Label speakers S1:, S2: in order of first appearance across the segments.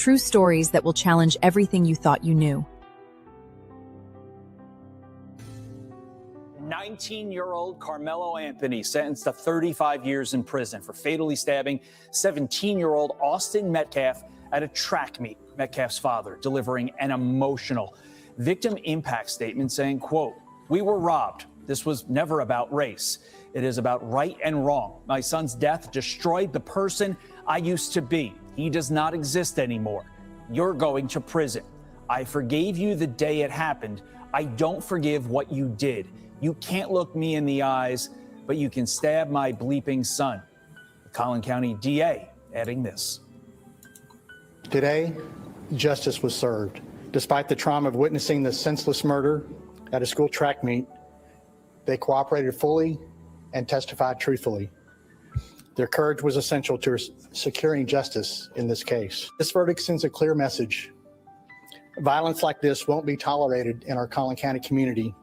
S1: True stories that will challenge everything you thought you knew.
S2: 19-year-old Karmelo Anthony sentenced to 35 years in prison for fatally stabbing 17-year-old Austin Metcalf at a track meet. Metcalf's father delivering an emotional victim impact statement saying, quote, "We were robbed. This was never about race. It is about right and wrong. My son's death destroyed the person I used to be. He does not exist anymore. You're going to prison. I forgave you the day it happened. I don't forgive what you did. You can't look me in the eyes, but you can stab my bleeping son." The Collin County DA adding this.
S3: Today, justice was served. Despite the trauma of witnessing the senseless murder at a school track meet, they cooperated fully and testified truthfully. Their courage was essential to securing justice in this case. This verdict sends a clear message. Violence like this won't be tolerated in our Collin County community,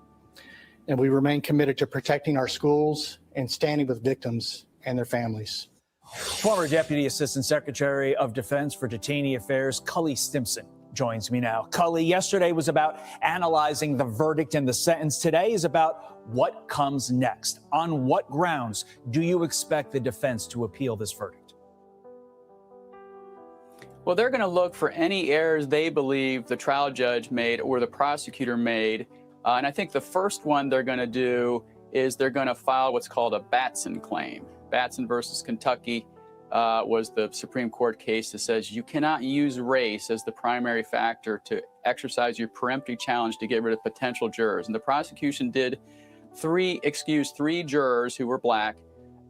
S3: and we remain committed to protecting our schools and standing with victims and their families.
S2: Former Deputy Assistant Secretary of Defense for Detainee Affairs, Collin County, joins me now. Cully, yesterday was about analyzing the verdict and the sentence. Today is about what comes next. On what grounds do you expect the defense to appeal this verdict?
S4: Well, they're going to look for any errors they believe the trial judge made or the prosecutor made. And I think the first one they're going to do is they're going to file what's called a Batson claim. Batson versus Kentucky was the Supreme Court case that says you cannot use race as the primary factor to exercise your peremptory challenge to get rid of potential jurors. And the prosecution did excuse three jurors who were black.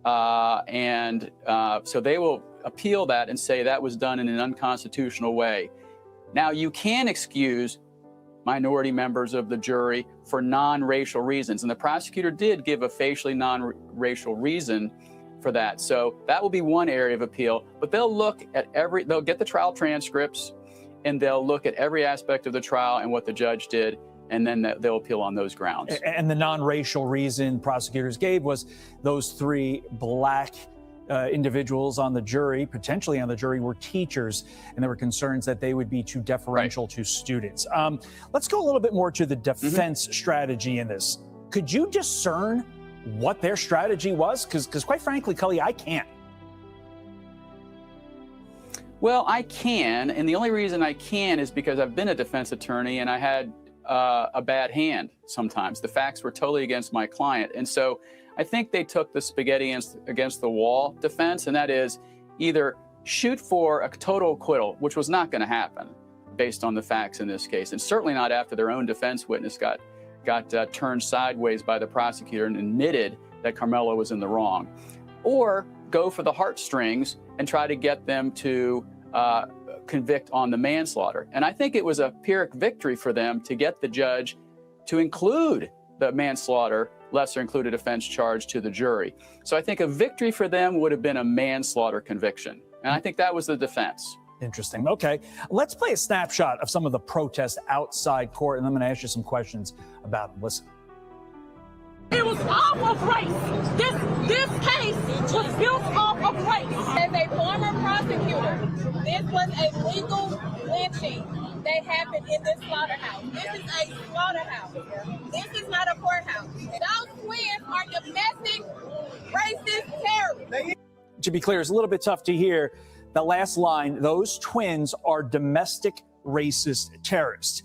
S4: So they will appeal that and say that was done in an unconstitutional way. Now, you can excuse minority members of the jury for non-racial reasons. And the prosecutor did give a facially non-racial reason for that. So that will be one area of appeal, but they'll look at they'll get the trial transcripts and they'll look at every aspect of the trial and what the judge did, and then they'll appeal on those grounds.
S2: And the non-racial reason prosecutors gave was those three black individuals on the jury, potentially on the jury, were teachers, and there were concerns that they would be too deferential to students. Let's go a little bit more to the defense strategy in this. Could you discern what their strategy was? Because quite frankly, Cully, I can't.
S4: Well, I can, and the only reason I can is because I've been a defense attorney and I had a bad hand sometimes. The facts were totally against my client. And so I think they took the spaghetti against the wall defense, and that is either shoot for a total acquittal, which was not going to happen based on the facts in this case, and certainly not after their own defense witness got turned sideways by the prosecutor and admitted that Karmelo was in the wrong, or go for the heartstrings and try to get them to convict on the manslaughter. And I think it was a Pyrrhic victory for them to get the judge to include the manslaughter lesser included offense charge to the jury. So I think a victory for them would have been a manslaughter conviction. And I think that was the defense.
S2: Interesting. Okay, let's play a snapshot of some of the protests outside court, and I'm going to ask you some questions about them. Listen.
S5: It was off of race. This case was built off of race. As a former prosecutor, this was a legal lynching that happened in this slaughterhouse. This is a slaughterhouse. This is not a courthouse. Those twins are domestic racist terrorists.
S2: To be clear, it's a little bit tough to hear the last line. Those twins are domestic racist terrorists.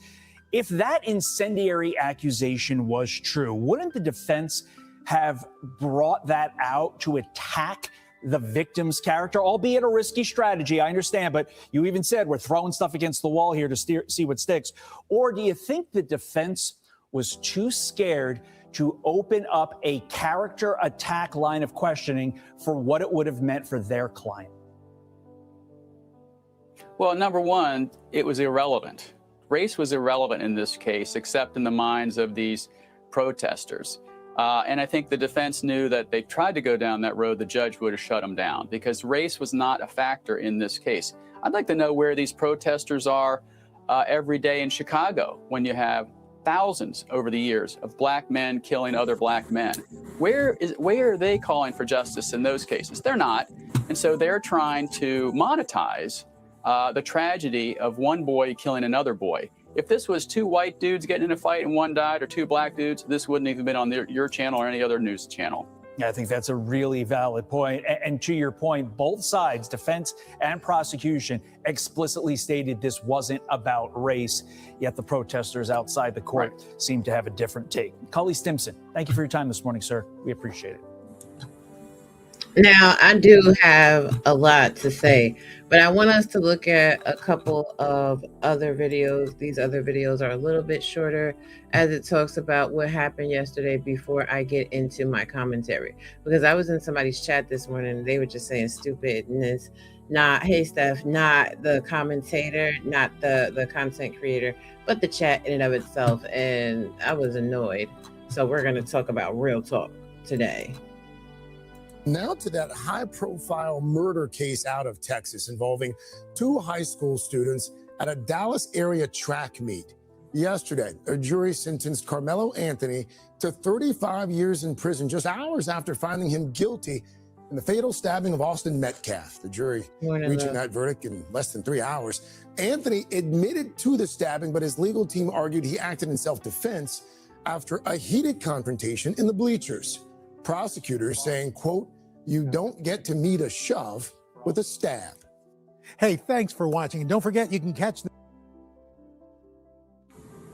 S2: If that incendiary accusation was true, wouldn't the defense have brought that out to attack the victim's character, albeit a risky strategy? I understand, but you even said we're throwing stuff against the wall here to see what sticks. Or do you think the defense was too scared to open up a character attack line of questioning for what it would have meant for their client?
S4: Well, number one, it was irrelevant. Race was irrelevant in this case, except in the minds of these protesters. And I think the defense knew that they tried to go down that road, the judge would have shut them down because race was not a factor in this case. I'd like to know where these protesters are every day in Chicago when you have thousands over the years of black men killing other black men. Where are they calling for justice in those cases? They're not. And so they're trying to monetize the tragedy of one boy killing another boy. If this was two white dudes getting in a fight and one died, or two black dudes, this wouldn't even been on your channel or any other news channel.
S2: Yeah, I think that's a really valid point. And to your point, both sides, defense and prosecution, explicitly stated this wasn't about race. Yet the protesters outside the court seem to have a different take. Cully Stimson, thank you for your time this morning, sir. We appreciate it.
S6: Now, I do have a lot to say, but I want us to look at a couple of other videos. These other videos are a little bit shorter as it talks about what happened yesterday before I get into my commentary. Because I was in somebody's chat this morning and they were just saying stupidness. Not, hey, Steph, not the commentator, not the content creator, but the chat in and of itself. And I was annoyed. So we're going to talk about real talk today.
S7: Now to that high-profile murder case out of Texas involving two high school students at a Dallas area track meet. Yesterday, a jury sentenced Karmelo Anthony to 35 years in prison just hours after finding him guilty in the fatal stabbing of Austin Metcalf. The jury reaching that verdict in less than 3 hours. Anthony admitted to the stabbing, but his legal team argued he acted in self-defense after a heated confrontation in the bleachers. Prosecutors saying, quote, "You don't get to meet a shove with a stab."
S8: Hey, thanks for watching. And don't forget, you can catch the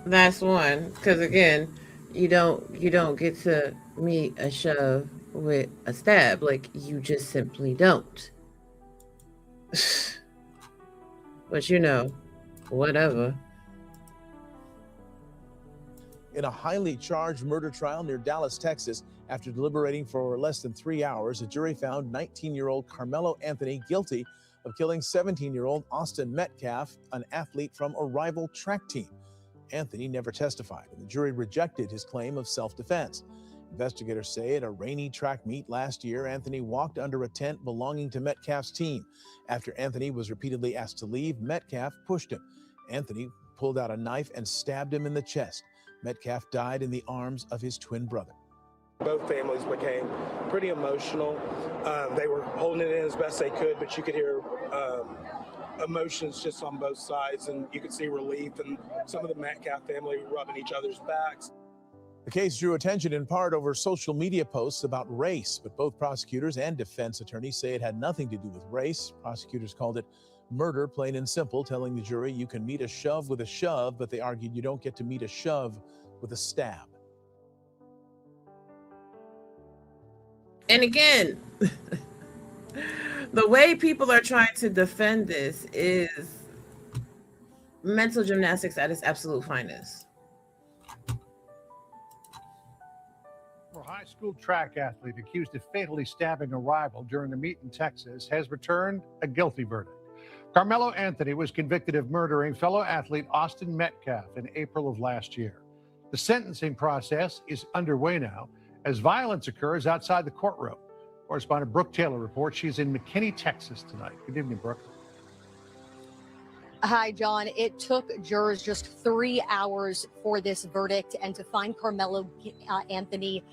S6: That's one, because again, you don't get to meet a shove with a stab. Like, you just simply don't. But you know, whatever.
S9: In a highly charged murder trial near Dallas, Texas, after deliberating for less than 3 hours, a jury found 19-year-old Karmelo Anthony guilty of killing 17-year-old Austin Metcalf, an athlete from a rival track team. Anthony never testified, and the jury rejected his claim of self-defense. Investigators say at a rainy track meet last year, Anthony walked under a tent belonging to Metcalf's team. After Anthony was repeatedly asked to leave, Metcalf pushed him. Anthony pulled out a knife and stabbed him in the chest. Metcalf died in the arms of his twin brother.
S10: Both families became pretty emotional. They were holding it in as best they could, but you could hear emotions just on both sides, and you could see relief, and some of the Metcalf family rubbing each other's backs.
S9: The case drew attention in part over social media posts about race, but both prosecutors and defense attorneys say it had nothing to do with race. Prosecutors called it murder, plain and simple, telling the jury you can meet a shove with a shove, but they argued you don't get to meet a shove with a stab.
S6: And again, the way people are trying to defend this is mental gymnastics at its absolute finest.
S8: A high school track athlete accused of fatally stabbing a rival during a meet in Texas has returned a guilty verdict. Karmelo Anthony was convicted of murdering fellow athlete Austin Metcalf in April of last year. The sentencing process is underway now as violence occurs outside the courtroom. Correspondent Brooke Taylor reports she's in McKinney, Texas tonight. Good evening, Brooke.
S11: Hi, John. It took jurors just 3 hours for this verdict and to find Karmelo Anthony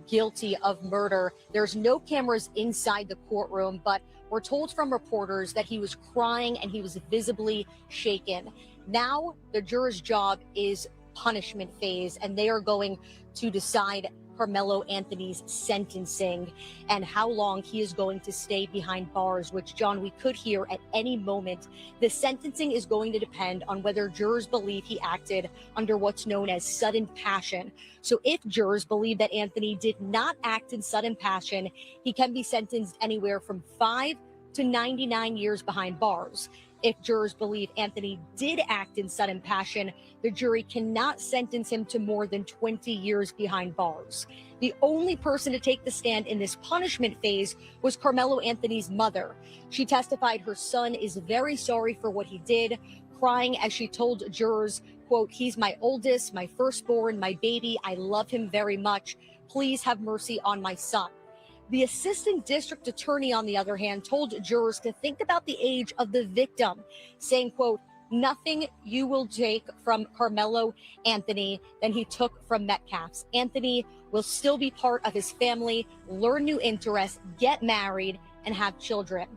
S11: guilty of murder. There's no cameras inside the courtroom, but we're told from reporters that he was crying and he was visibly shaken. Now the jurors' job is punishment phase, and they are going to decide Karmelo Anthony's sentencing and how long he is going to stay behind bars, which, John, we could hear at any moment. The sentencing is going to depend on whether jurors believe he acted under what's known as sudden passion. So if jurors believe that Anthony did not act in sudden passion, he can be sentenced anywhere from 5 to 99 years behind bars. If jurors believe Anthony did act in sudden passion, the jury cannot sentence him to more than 20 years behind bars. The only person to take the stand in this punishment phase was Karmelo Anthony's mother. She testified her son is very sorry for what he did, crying as she told jurors, quote, "He's my oldest, my firstborn, my baby. I love him very much. Please have mercy on my son." The assistant district attorney, on the other hand, told jurors to think about the age of the victim, saying, quote, "Nothing you will take from Karmelo Anthony than he took from Metcalf's. Anthony will still be part of his family, learn new interests, get married, and have children."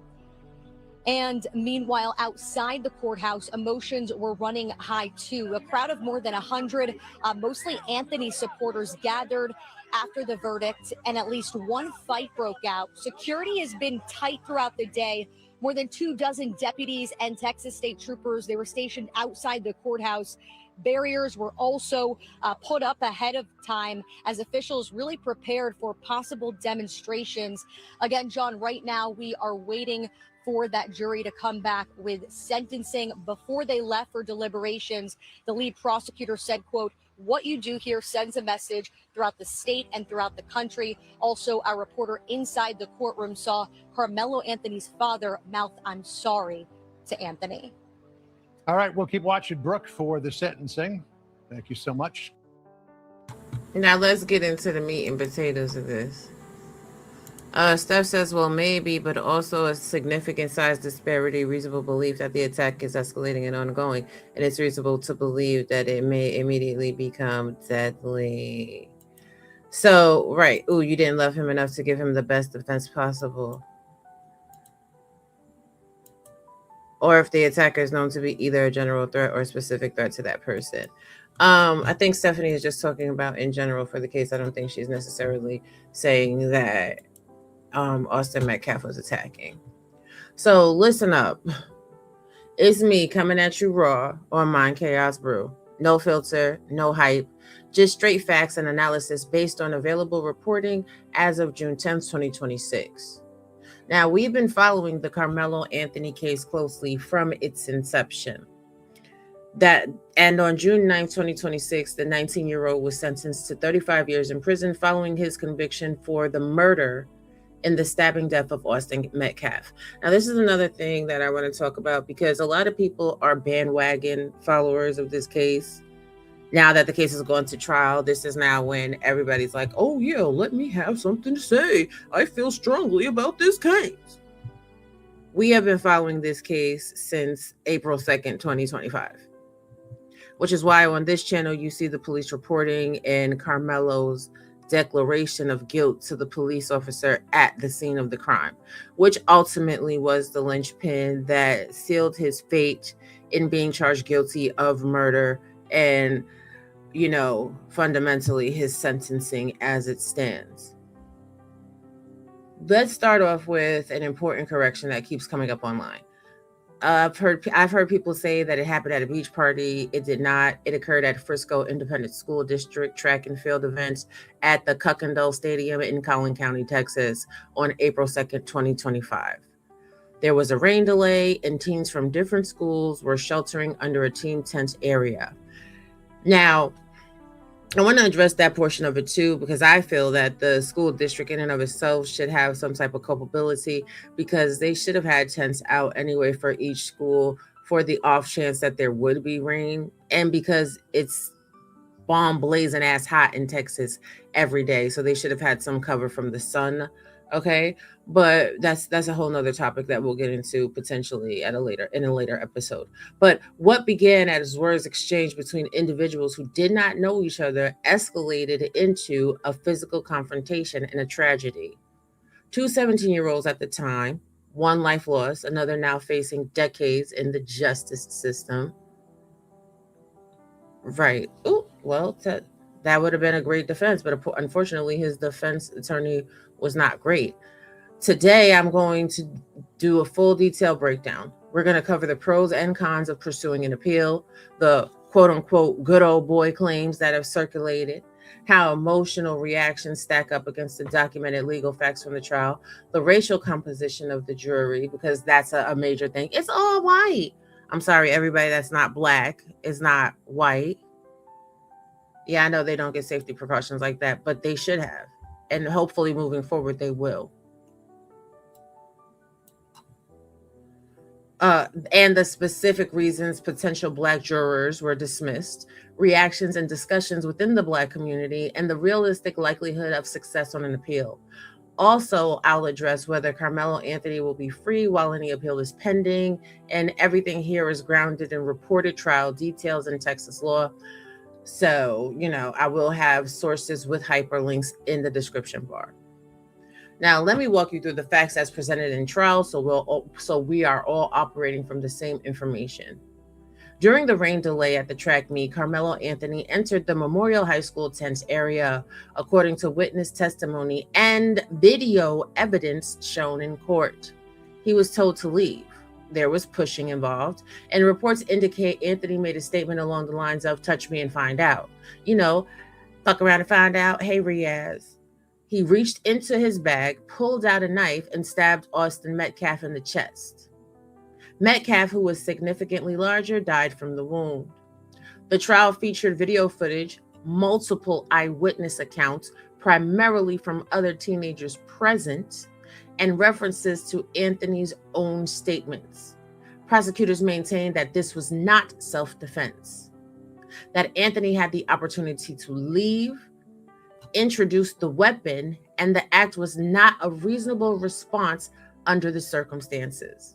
S11: And meanwhile, outside the courthouse, emotions were running high too. A crowd of more than 100, mostly Anthony supporters, gathered after the verdict, and at least one fight broke out. Security has been tight throughout the day. More than 24 deputies and Texas state troopers, they were stationed outside the courthouse. Barriers were also put up ahead of time as officials really prepared for possible demonstrations. Again, John, right now we are waiting for that jury to come back with sentencing. Before they left for deliberations, the lead prosecutor said, quote, "What you do here sends a message throughout the state and throughout the country." Also, our reporter inside the courtroom saw Karmelo Anthony's father mouth, "I'm sorry," to Anthony.
S8: All right, we'll keep watching, Brooke, for the sentencing. Thank you so much.
S6: Now let's get into the meat and potatoes of this. Steph says, well, maybe, but also a significant size disparity, reasonable belief that the attack is escalating and ongoing, and it's reasonable to believe that it may immediately become deadly. So, right. Ooh, you didn't love him enough to give him the best defense possible. Or if the attacker is known to be either a general threat or a specific threat to that person. I think Stephanie is just talking about in general for the case. I don't think she's necessarily saying that Austin Metcalf was attacking. So listen up. It's me coming at you raw on Mind Chaos Brew. No filter, no hype, just straight facts and analysis based on available reporting as of June 10th, 2026. Now, we've been following the Karmelo Anthony case closely from its inception. And on June 9th, 2026, the 19-year-old was sentenced to 35 years in prison following his conviction for the murder in the stabbing death of Austin Metcalf. Now, this is another thing that I want to talk about because a lot of people are bandwagon followers of this case. Now that the case has gone to trial, this is now when everybody's like, oh yeah, let me have something to say. I feel strongly about this case. We have been following this case since April 2nd, 2025, which is why on this channel, you see the police reporting and Karmelo's declaration of guilt to the police officer at the scene of the crime, which ultimately was the linchpin that sealed his fate in being charged guilty of murder and, you know, fundamentally his sentencing as it stands. Let's start off with an important correction that keeps coming up online. I've heard people say that it happened at a beach party. It did not. It occurred at Frisco Independent School District track and field events at the Kuykendall Stadium in Collin County, Texas on April 2nd, 2025. There was a rain delay and teens from different schools were sheltering under a team tent area. Now, I want to address that portion of it too, because I feel that the school district in and of itself should have some type of culpability because they should have had tents out anyway for each school for the off chance that there would be rain. And because it's bomb blazing ass hot in Texas every day. So they should have had some cover from the sun. Okay. But that's a whole nother topic that we'll get into potentially in a later episode. But what began as words exchanged between individuals who did not know each other escalated into a physical confrontation and a tragedy. Two 17-year-olds at the time, one life lost, another now facing decades in the justice system. Right. Oh, well, that would have been a great defense, but unfortunately his defense attorney was not great. Today, I'm going to do a full detailed breakdown. We're going to cover the pros and cons of pursuing an appeal, the quote unquote good old boy claims that have circulated, how emotional reactions stack up against the documented legal facts from the trial, the racial composition of the jury, because that's a major thing. It's all white. I'm sorry, everybody that's not black is not white. Yeah, I know they don't get safety precautions like that, but they should have. And hopefully moving forward, they will. And the specific reasons potential Black jurors were dismissed, reactions and discussions within the Black community, and the realistic likelihood of success on an appeal. Also, I'll address whether Karmelo Anthony will be free while any appeal is pending, and everything here is grounded in reported trial details in Texas law. So, you know, I will have sources with hyperlinks in the description bar. Now, let me walk you through the facts as presented in trial so we are all operating from the same information. During the rain delay at the track meet, Karmelo Anthony entered the Memorial High School tent area, according to witness testimony and video evidence shown in court. He was told to leave. There was pushing involved, and reports indicate Anthony made a statement along the lines of, "Touch me and find out." You know, fuck around and find out. Hey, Riaz. He reached into his bag, pulled out a knife, and stabbed Austin Metcalf in the chest. Metcalf, who was significantly larger, died from the wound. The trial featured video footage, multiple eyewitness accounts, primarily from other teenagers present, and references to Anthony's own statements. Prosecutors maintained that this was not self-defense, that Anthony had the opportunity to leave, introduce the weapon, and the act was not a reasonable response under the circumstances.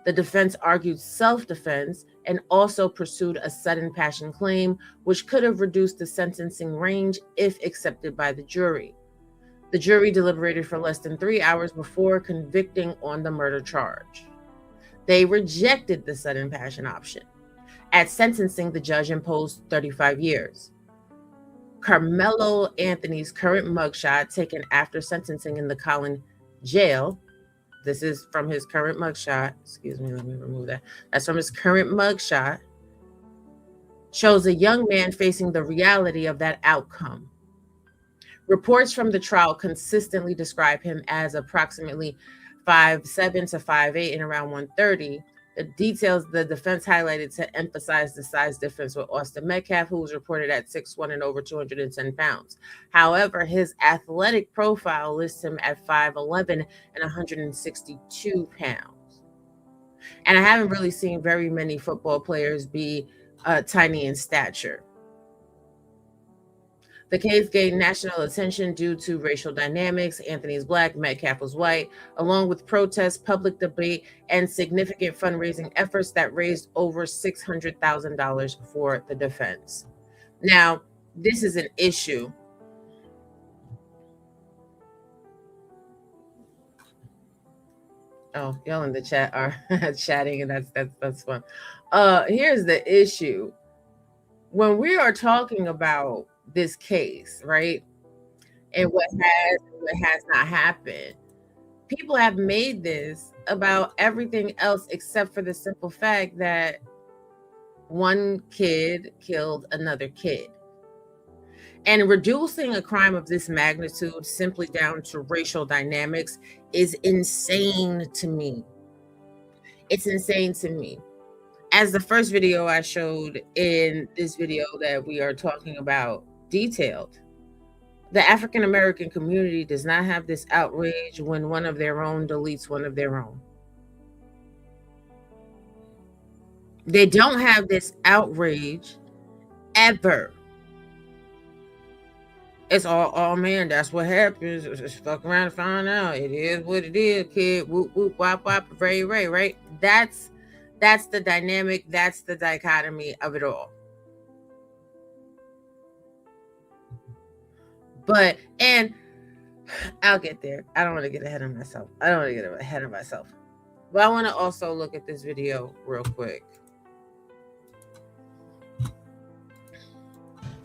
S6: The defense argued self-defense and also pursued a sudden passion claim, which could have reduced the sentencing range if accepted by the jury. The jury deliberated for less than 3 hours before convicting on the murder charge. They rejected the sudden passion option. At sentencing, the judge imposed 35 years. Karmelo Anthony's current mugshot, taken after sentencing in the Collin jail, this is from his current mugshot. Excuse me, let me remove that. That's from his current mugshot. Shows a young man facing the reality of that outcome. Reports from the trial consistently describe him as approximately 5'7" to 5'8" and around 130. The details the defense highlighted to emphasize the size difference with Austin Metcalf, who was reported at 6'1" and over 210 pounds. However, his athletic profile lists him at 5'11" and 162 pounds. And I haven't really seen very many football players be tiny in stature. The case gained national attention due to racial dynamics. Anthony's black, Metcalf was white, along with protests, public debate, and significant fundraising efforts that raised over $600,000 for the defense. Now, this is an issue. Oh, y'all in the chat are chatting, and that's fun. Here's the issue. When we are talking about this case, right, and what has not happened, people have made this about everything else except for the simple fact that one kid killed another kid. And reducing a crime of this magnitude simply down to racial dynamics is insane to me. It's insane to me. As the first video I showed in this video that we are talking about detailed, the African American community does not have this outrage when one of their own deletes one of their own. They don't have this outrage ever. It's all, oh man, that's what happens. Just fuck around and find out. It is what it is, kid. Whoop, whoop, wop, wop, ray, ray, right? That's the dynamic. That's the dichotomy of it all. But, and I'll get there. I don't want to get ahead of myself. But I want to also look at this video real quick.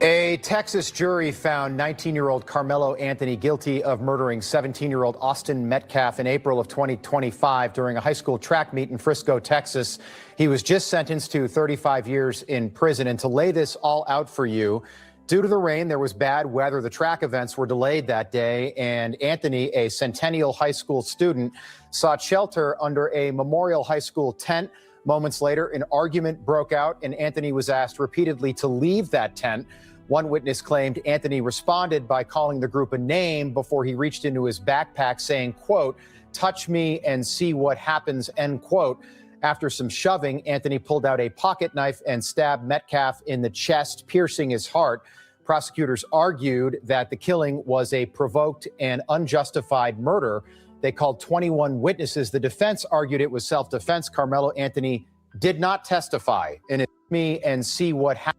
S12: A Texas jury found 19-year-old Karmelo Anthony guilty of murdering 17-year-old Austin Metcalf in April of 2025 during a high school track meet in Frisco, Texas. He was just sentenced to 35 years in prison. And to lay this all out for you, due to the rain, there was bad weather. The track events were delayed that day, and Anthony, a Centennial High School student, sought shelter under a Memorial High School tent. Moments later, an argument broke out, and Anthony was asked repeatedly to leave that tent. One witness claimed Anthony responded by calling the group a name before he reached into his backpack saying, quote, "Touch me and see what happens," end quote. After some shoving, Anthony pulled out a pocket knife and stabbed Metcalf in the chest, piercing his heart. Prosecutors argued that the killing was a provoked and unjustified murder. They called 21 witnesses. The defense argued it was self-defense. Karmelo Anthony did not testify. And it's me and see what happened.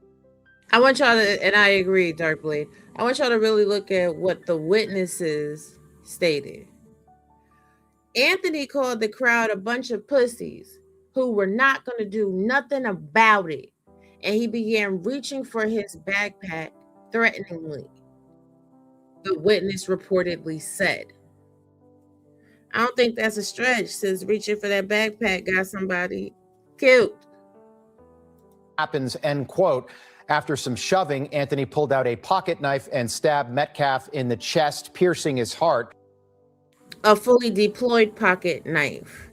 S6: I want y'all to, and I agree, Dark Blade, I want y'all to really look at what the witnesses stated. Anthony called the crowd a bunch of pussies who were not going to do nothing about it. And he began reaching for his backpack threateningly, the witness reportedly said. I don't think that's a stretch, since reaching for that backpack got somebody killed.
S12: Happens, end quote. After some shoving, Anthony pulled out a pocket knife and stabbed Metcalf in the chest, piercing his heart.
S6: A fully deployed pocket knife.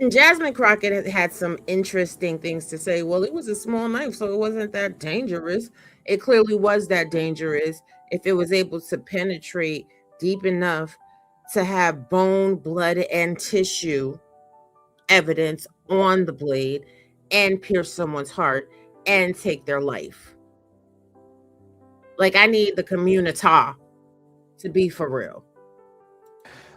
S6: And Jasmine Crockett had some interesting things to say. Well, it was a small knife, so it wasn't that dangerous. It clearly was that dangerous if it was able to penetrate deep enough to have bone, blood, and tissue evidence on the blade and pierce someone's heart and take their life. Like, I need the community to be for real.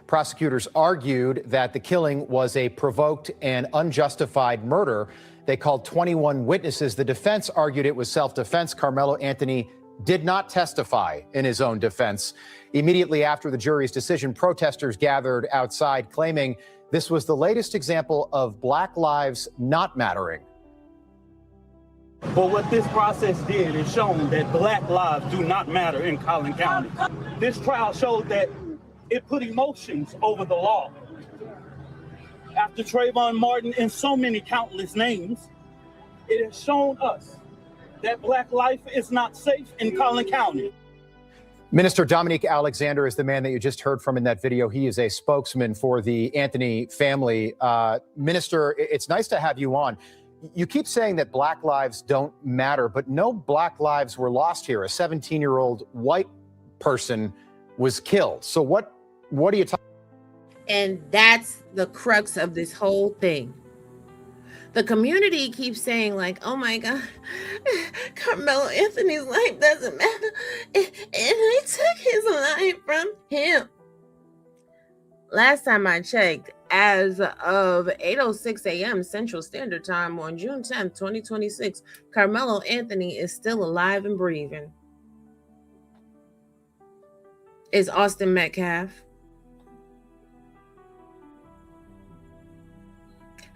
S12: Prosecutors argued that the killing was a provoked and unjustified murder. They called 21 witnesses. The defense argued it was self-defense. Karmelo Anthony did not testify in his own defense. Immediately after the jury's decision, protesters gathered outside, claiming this was the latest example of Black lives not mattering.
S13: But what this process did is shown that Black lives do not matter in Collin County. This trial showed that it put emotions over the law. After Trayvon Martin and so many countless names, it has shown us that Black life is not safe in Collin County.
S12: Minister Dominique Alexander is the man that you just heard from in that video. He is a spokesman for the Anthony family. Minister, it's nice to have you on. You keep saying that Black lives don't matter, but no Black lives were lost here. A 17-year-old white person was killed. So what are you talking about?
S6: And that's the crux of this whole thing. The community keeps saying, like, oh my God, Karmelo Anthony's life doesn't matter. And they took his life from him. Last time I checked, as of 8:06 a.m. Central Standard Time on June 10th, 2026, Karmelo Anthony is still alive and breathing. Is Austin Metcalf.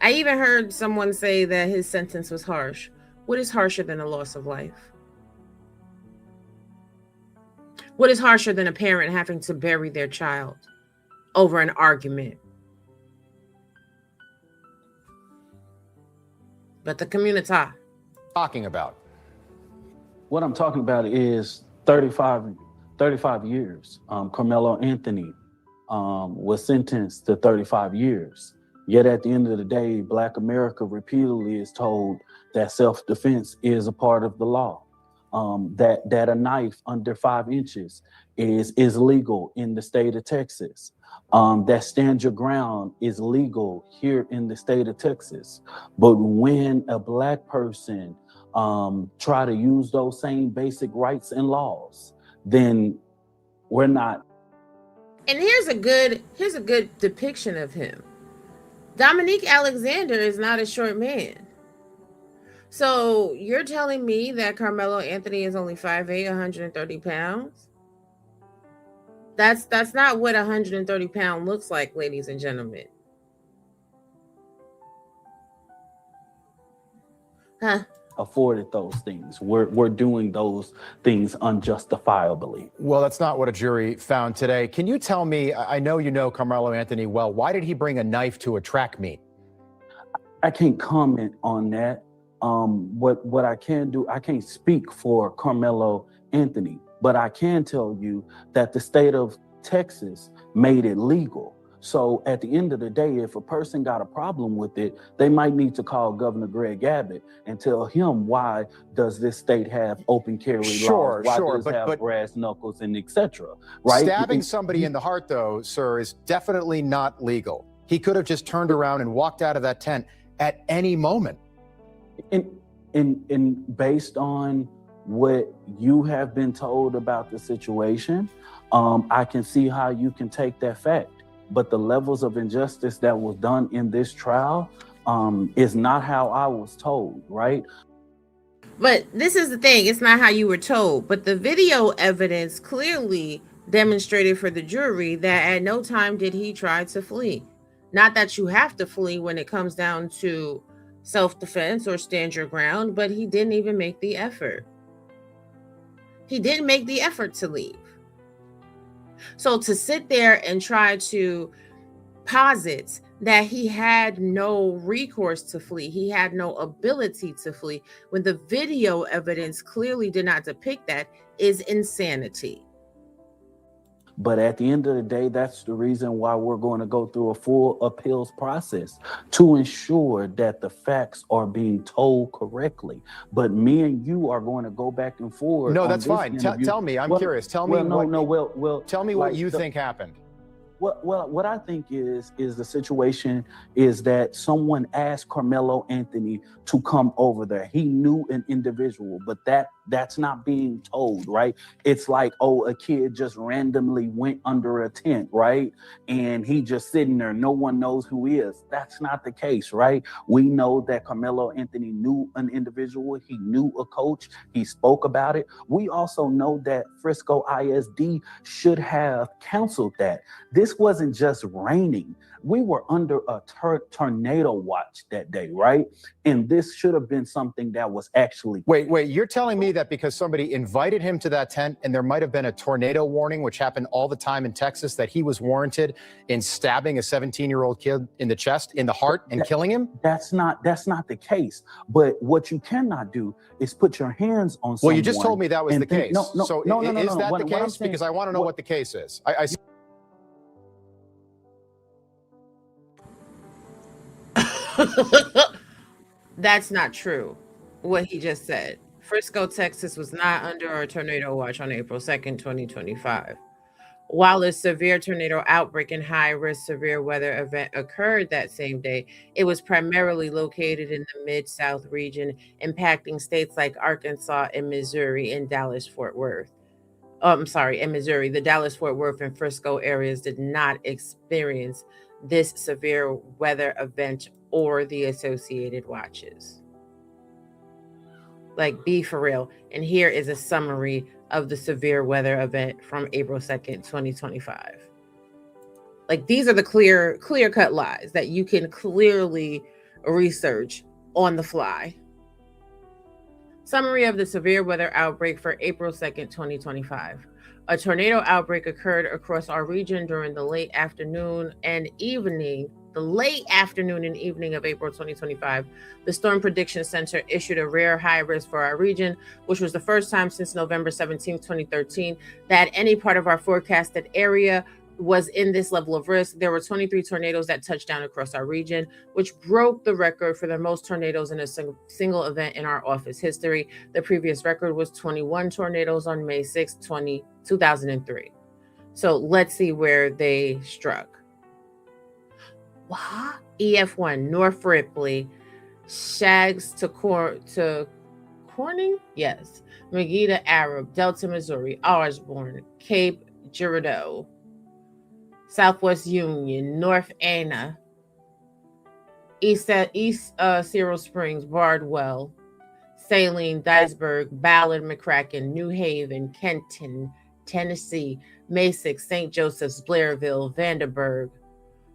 S6: I even heard someone say that his sentence was harsh. What is harsher than a loss of life? What is harsher than a parent having to bury their child over an argument? But the community
S12: talking about.
S13: What I'm talking about is 35 years. Karmelo Anthony was sentenced to 35 years. Yet at the end of the day, Black America repeatedly is told that self-defense is a part of the law. That a knife under 5 inches is legal in the state of Texas. That stand your ground is legal here in the state of Texas. But when a Black person try to use those same basic rights and laws, then we're not.
S6: And here's a good depiction of him. Dominique Alexander is not a short man. So you're telling me that Karmelo Anthony is only 5'8", 130 pounds? That's not what 130 pound looks like, ladies and gentlemen. Huh?
S13: Afforded those things. We're doing those things unjustifiably.
S12: Well, that's not what a jury found today. Can you tell me, I know you know Karmelo Anthony well, why did he bring a knife to a track meet?
S13: I can't comment on that. What I can do, I can't speak for Karmelo Anthony, but I can tell you that the state of Texas made it legal. So at the end of the day, if a person got a problem with it, they might need to call Governor Greg Abbott and tell him, why does this state have open carry laws? Why does it have brass knuckles and etc. Right?
S12: Stabbing somebody in the heart, though, sir, is definitely not legal. He could have just turned around and walked out of that tent at any moment.
S13: And based on what you have been told about the situation, I can see how you can take that fact. But the levels of injustice that was done in this trial is not how I was told, right?
S6: But this is the thing, it's not how you were told. But the video evidence clearly demonstrated for the jury that at no time did he try to flee. Not that you have to flee when it comes down to self-defense or stand your ground, but he didn't even make the effort. He didn't make the effort to leave. So to sit there and try to posit that he had no recourse to flee, he had no ability to flee, when the video evidence clearly did not depict that, is insanity.
S13: But at the end of the day, that's the reason why we're going to go through a full appeals process to ensure that the facts are being told correctly. But me and you are going to go back and forth.
S12: No, that's fine. Tell me. I'm curious. Tell me tell me what you think happened.
S13: What I think is the situation is that someone asked Karmelo Anthony to come over there. He knew an individual, but that's not being told, right? It's like, oh, a kid just randomly went under a tent, right? And he just sitting there. No one knows who he is. That's not the case, right? We know that Karmelo Anthony knew an individual. He knew a coach. He spoke about it. We also know that Frisco ISD should have counseled that. This wasn't just raining. We were under a tornado watch that day, right? And this should have been something that was actually...
S12: Wait, you're telling me that because somebody invited him to that tent and there might have been a tornado warning, which happened all the time in Texas, that he was warranted in stabbing a 17-year-old kid in the chest, in the heart, and killing him?
S13: That's not the case. But what you cannot do is put your hands on someone.
S12: Well, you just told me that was the case.
S13: No.
S12: Is that the case? Because I want to know what the case is.
S6: That's not true, what he just said. Frisco, Texas was not under a tornado watch on April 2nd, 2025. While a severe tornado outbreak and high-risk severe weather event occurred that same day, it was primarily located in the Mid-South region, impacting states like Arkansas and Missouri and Dallas-Fort Worth. In Missouri, the Dallas-Fort Worth and Frisco areas did not experience this severe weather event or the associated watches. Like, be for real. And here is a summary of the severe weather event from April 2nd, 2025. Like, these are the clear-cut lies that you can clearly research on the fly. Summary of the severe weather outbreak for April 2nd, 2025. A tornado outbreak occurred across our region during the late afternoon and evening of April 2025. The Storm Prediction Center issued a rare high risk for our region, which was the first time since November 17, 2013, that any part of our forecasted area was in this level of risk. There were 23 tornadoes that touched down across our region, which broke the record for the most tornadoes in a single event in our office history. The previous record was 21 tornadoes on May 6, 2003. So let's see where they struck. What? EF1, North Ripley, Shags to Corning? Yes. Megiddo Arab, Delta, Missouri, Osborne, Cape Girardeau, Southwest Union, North Anna, East Cyril Springs, Bardwell, Saline, Dyesburg, Ballard, McCracken, New Haven, Kenton, Tennessee, Masix, St. Joseph's, Blairville, Vanderburgh,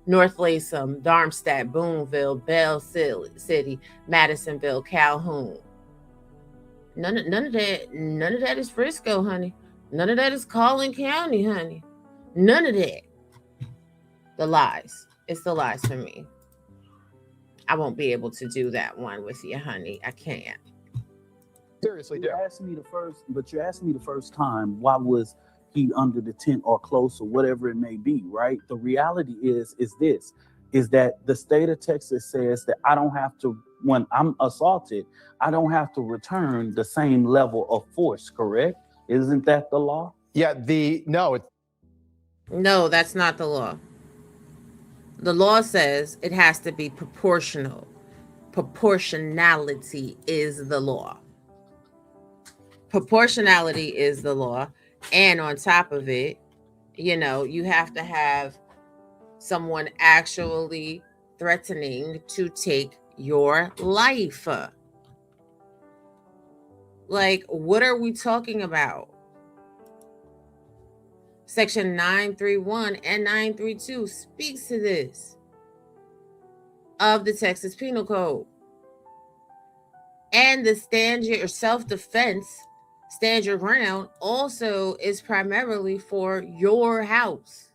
S6: North Latham, Darmstadt, Boonville, Bell City, Madisonville, Calhoun. None of that is Frisco, honey. None of that is Collin County, honey. None of that. The lies. It's the lies for me. I won't be able to do that one with you, honey. I can't.
S12: Seriously,
S13: you asked me the first time, why was he under the tent or close or whatever it may be, right? The reality is that the state of Texas says that I don't have to, when I'm assaulted, I don't have to return the same level of force, correct? Isn't that the law?
S6: Yeah, No, that's not the law. The law says it has to be proportional. Proportionality is the law. Proportionality is the law. And on top of it, you have to have someone actually threatening to take your life. Like, what are we talking about? Section 931 and 932 speaks to this of the Texas Penal Code. And the stand your self-defense, stand your ground, also is primarily for your house,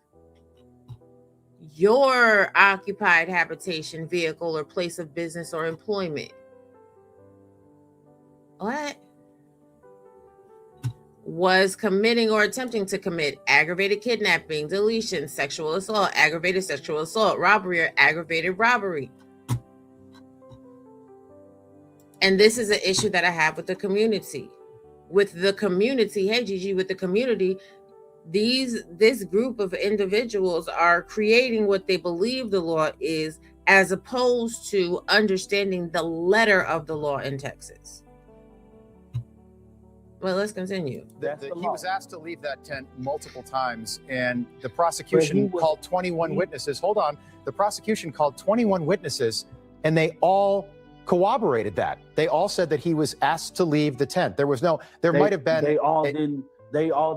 S6: your occupied habitation, vehicle, or place of business or employment. What? Was committing or attempting to commit aggravated kidnapping, deletion, sexual assault, aggravated sexual assault, robbery, or aggravated robbery. And this is an issue that I have with the community. Hey, Gigi, with the community, this group of individuals are creating what they believe the law is, as opposed to understanding the letter of the law in Texas. Well, let's continue.
S12: He was asked to leave that tent multiple times, and the prosecution called 21 witnesses. Hold on. The prosecution called 21 witnesses, and they all corroborated that. They all said that he was asked to leave the tent. There might have been.
S13: They all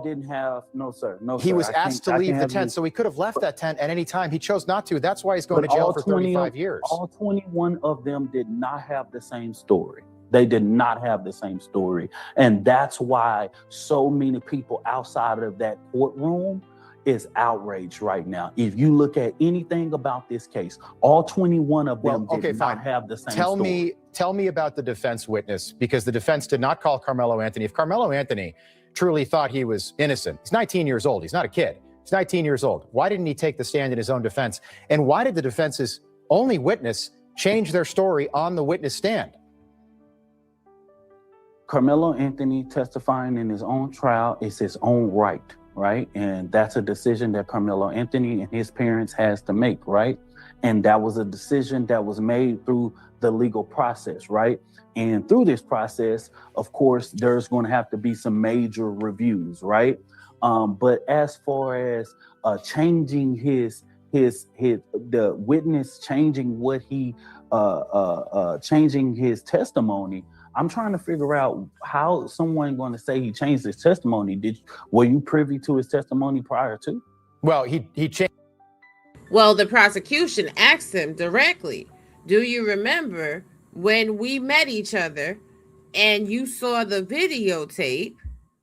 S13: didn't have, no, sir. No,
S12: he was asked to leave the tent, so he could have left that tent at any time. He chose not to. That's why he's going to jail for 35 years.
S13: All 21 of them did not have the same story. They did not have the same story. And that's why so many people outside of that courtroom is outraged right now. If you look at anything about this case, all 21 of them did not have the same story.
S12: Tell me about the defense witness, because the defense did not call Karmelo Anthony. If Karmelo Anthony truly thought he was innocent, he's 19 years old. He's not a kid. He's 19 years old. Why didn't he take the stand in his own defense? And why did the defense's only witness change their story on the witness stand?
S13: Karmelo Anthony testifying in his own trial is his own right, right? And that's a decision that Karmelo Anthony and his parents has to make, right? And that was a decision that was made through the legal process, right? And through this process, of course, there's going to have to be some major reviews, right? But as far as changing the witness changing what he changing his testimony, I'm trying to figure out how someone going to say he changed his testimony. Were you privy to his testimony prior to?
S12: Well, he changed.
S6: Well, the prosecution asked him directly, do you remember when we met each other and you saw the videotape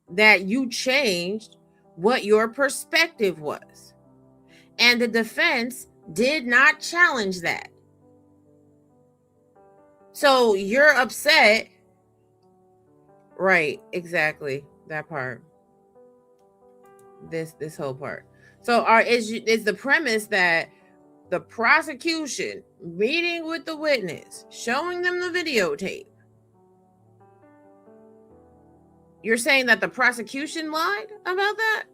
S6: that you changed what your perspective was? And the defense did not challenge that. So you're upset. Right, exactly. That part. This whole part. So is the premise that the prosecution meeting with the witness, showing them the videotape, you're saying that the prosecution lied about that,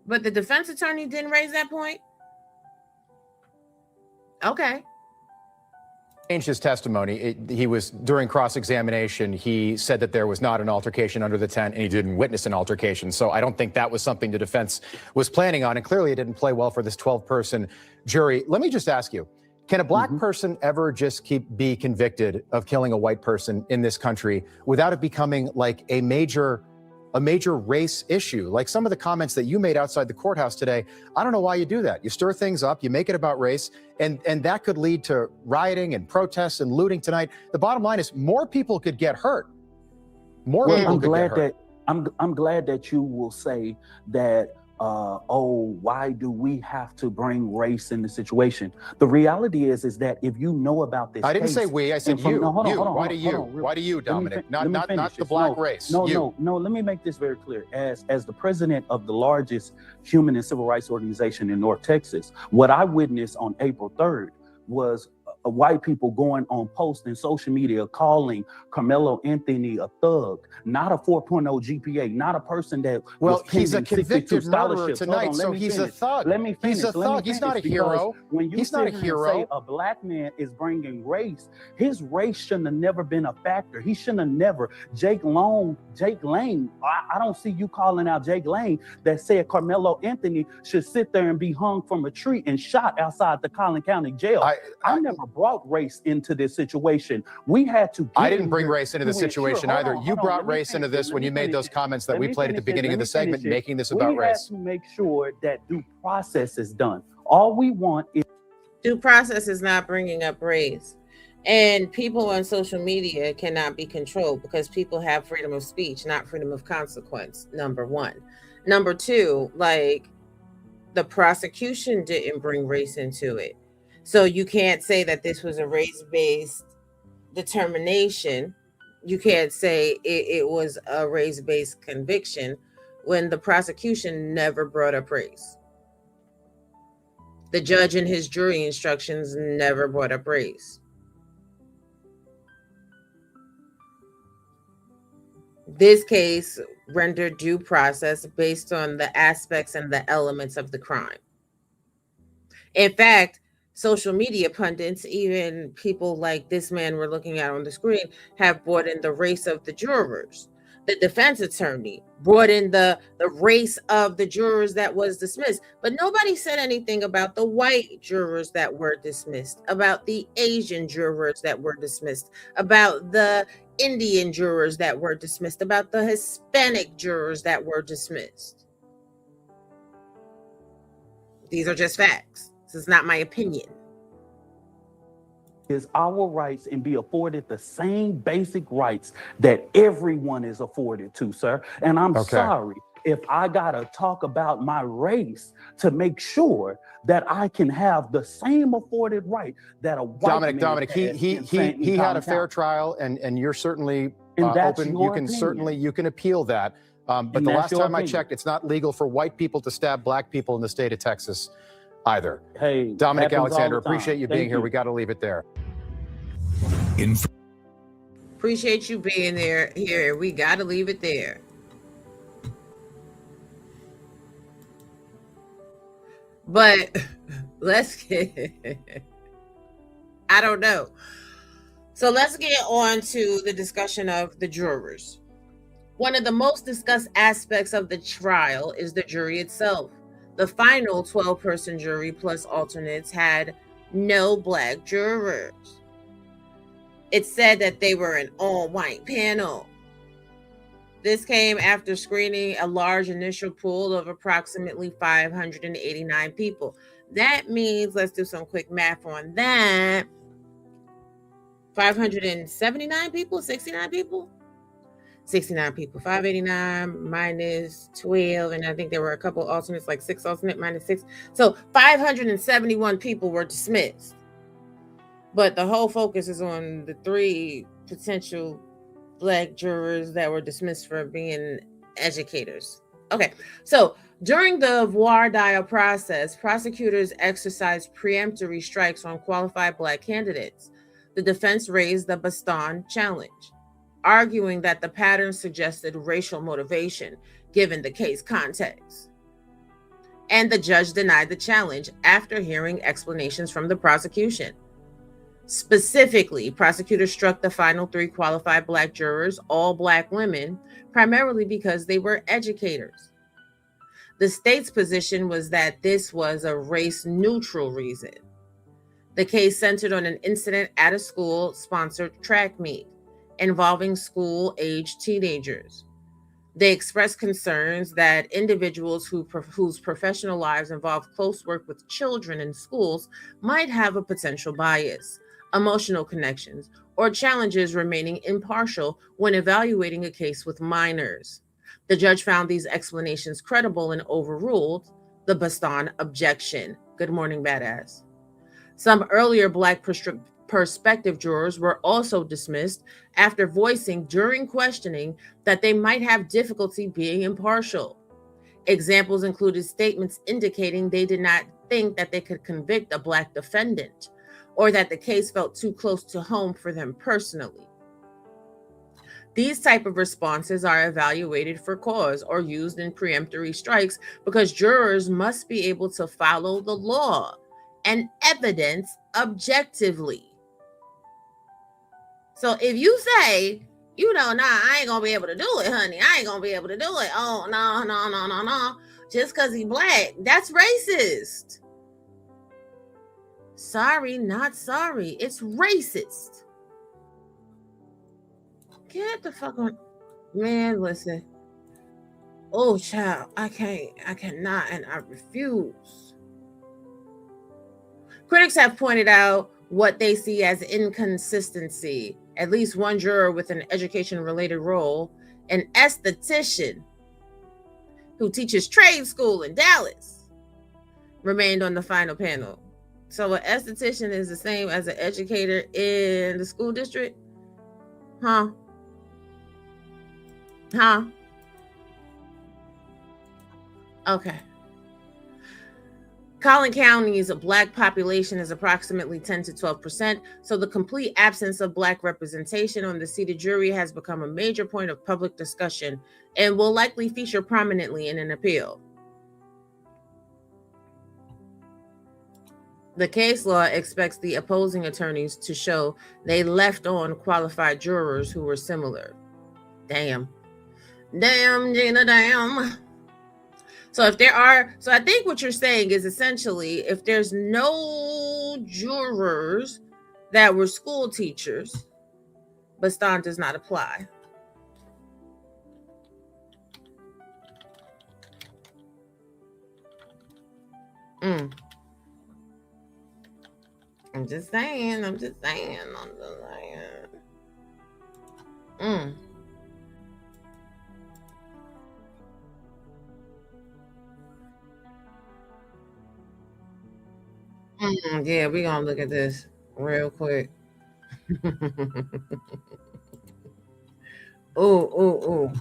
S6: but the defense attorney didn't raise that point? Okay.
S12: Changed his testimony. He was, during cross-examination, he said that there was not an altercation under the tent, and he didn't witness an altercation. So I don't think that was something the defense was planning on, and clearly it didn't play well for this 12-person jury. Let me just ask you, can a black person ever just be convicted of killing a white person in this country without it becoming like a major race issue? Like some of the comments that you made outside the courthouse today, I don't know why you do that. You stir things up, you make it about race, and that could lead to rioting and protests and looting tonight. The bottom line is more people could get hurt.
S13: I'm glad that you will say that, why do we have to bring race in the situation? The reality is that if you know about this,
S12: I didn't say we, I said you. Why do you, Dominic? Not the black race.
S13: No, let me make this very clear. As the president of the largest human and civil rights organization in North Texas, what I witnessed on April 3rd was white people going on posts in social media calling Karmelo Anthony a thug, not a 4.0 GPA, not a person that
S12: he's a convicted murderer tonight, so he's a thug.
S13: Let me finish.
S12: He's a thug. He's not a hero.
S13: When you say a black man is bringing race, his race shouldn't have never been a factor. He shouldn't have never. Jake Lane, I don't see you calling out Jake Lane that said Karmelo Anthony should sit there and be hung from a tree and shot outside the Collin County jail. I never brought race into this situation. We had to.
S12: I didn't bring race into the situation either. You brought race into this when you made those comments that we played at the beginning of the segment, making this about race.
S13: We have to make sure that due process is done. All we want is
S6: due process is not bringing up race. And people on social media cannot be controlled because people have freedom of speech, not freedom of consequence, number one. Number two, like, the prosecution didn't bring race into it. So you can't say that this was a race-based determination. You can't say it was a race-based conviction when the prosecution never brought up race. The judge in his jury instructions never brought up race. This case rendered due process based on the aspects and the elements of the crime. In fact, social media pundits, even people like this man we're looking at on the screen, have brought in the race of the jurors. The defense attorney brought in the race of the jurors that was dismissed, but nobody said anything about the white jurors that were dismissed, about the Asian jurors that were dismissed, about the Indian jurors that were dismissed, about the Hispanic jurors that were dismissed. These are just facts. This is not my opinion.
S13: Is our rights and be afforded the same basic rights that everyone is afforded to, sir. And I'm sorry if I gotta talk about my race to make sure that I can have the same afforded right that a white
S12: Dominic, he had a fair trial, and you're certainly open. You can you can appeal that. But the last time I checked, it's not legal for white people to stab black people in the state of Texas either.
S13: Hey,
S12: Dominic Alexander, appreciate you being here. We got to leave it there.
S6: Appreciate you being there. Here, we got to leave it there. But let's get, I don't know. So let's get on to the discussion of the jurors. One of the most discussed aspects of the trial is the jury itself. The final 12-person jury plus alternates had no black jurors. It said that they were an all-white panel. This came after screening a large initial pool of approximately 589 people. That means, let's do some quick math on that. 579 people, 69 people? 69 people, 589 minus 12, and I think there were a couple alternates, like 6 alternate minus 6. So 571 people were dismissed. But the whole focus is on the 3 potential black jurors that were dismissed for being educators. Okay, so during the voir dire process, prosecutors exercised preemptory strikes on qualified black candidates. The defense raised the Batson challenge, arguing that the pattern suggested racial motivation given the case context. And the judge denied the challenge after hearing explanations from the prosecution. Specifically, prosecutors struck the final 3 qualified black jurors, all black women, primarily because they were educators. The state's position was that this was a race-neutral reason. The case centered on an incident at a school-sponsored track meet involving school-aged teenagers. They expressed concerns that individuals whose professional lives involve close work with children in schools might have a potential bias, emotional connections, or challenges remaining impartial when evaluating a case with minors. The judge found these explanations credible and overruled the Batson objection. Good morning, badass. Some earlier black prospective jurors were also dismissed after voicing during questioning that they might have difficulty being impartial. Examples included statements indicating they did not think that they could convict a black defendant, or that the case felt too close to home for them personally. These type of responses are evaluated for cause or used in preemptory strikes because jurors must be able to follow the law and evidence objectively. So if you say, I ain't gonna be able to do it, honey. I ain't gonna be able to do it. Oh, no. Just because he's black, that's racist. Sorry, not sorry. It's racist. Get the fuck on. Man, listen. Oh, child, I cannot, and I refuse. Critics have pointed out what they see as inconsistency. At least one juror with an education-related role, an esthetician who teaches trade school in Dallas, remained on the final panel. So an esthetician is the same as an educator in the school district? Huh? Okay. Collin County's Black population is approximately 10 to 12%, so the complete absence of Black representation on the seated jury has become a major point of public discussion and will likely feature prominently in an appeal. The case law expects the opposing attorneys to show they left on qualified jurors who were similar. Damn, Gina, damn. So I think what you're saying is essentially if there's no jurors that were school teachers, Batson does not apply. I'm just saying. Yeah, we're gonna look at this real quick. Oh.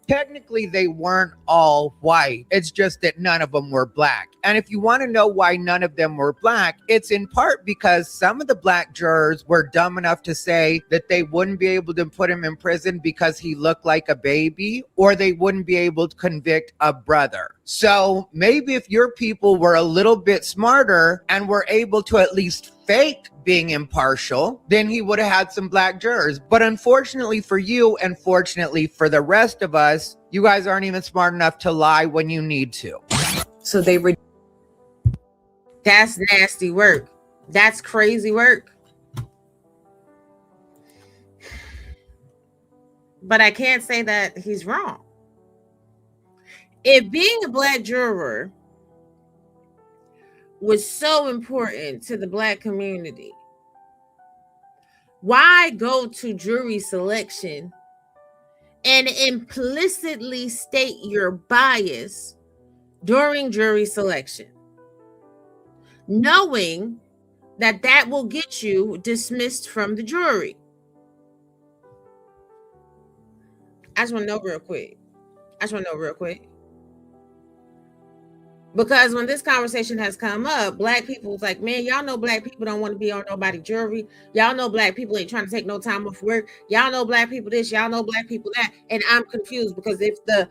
S14: Technically, they weren't all white. It's just that none of them were Black. And if you want to know why none of them were Black, it's in part because some of the Black jurors were dumb enough to say that they wouldn't be able to put him in prison because he looked like a baby, or they wouldn't be able to convict a brother. So maybe if your people were a little bit smarter and were able to at least fake being impartial, then he would have had some Black jurors. But unfortunately for you, and fortunately for the rest of us, you guys aren't even smart enough to lie when you need to.
S6: So that's nasty work. That's crazy work. But I can't say that he's wrong. If being a Black juror was so important to the Black community, why go to jury selection and implicitly state your bias during jury selection, knowing that that will get you dismissed from the jury? I just want to know real quick. Because when this conversation has come up, Black people was like, man, y'all know Black people don't want to be on nobody's jury. Y'all know Black people ain't trying to take no time off work. Y'all know Black people this, y'all know Black people that. And I'm confused because if the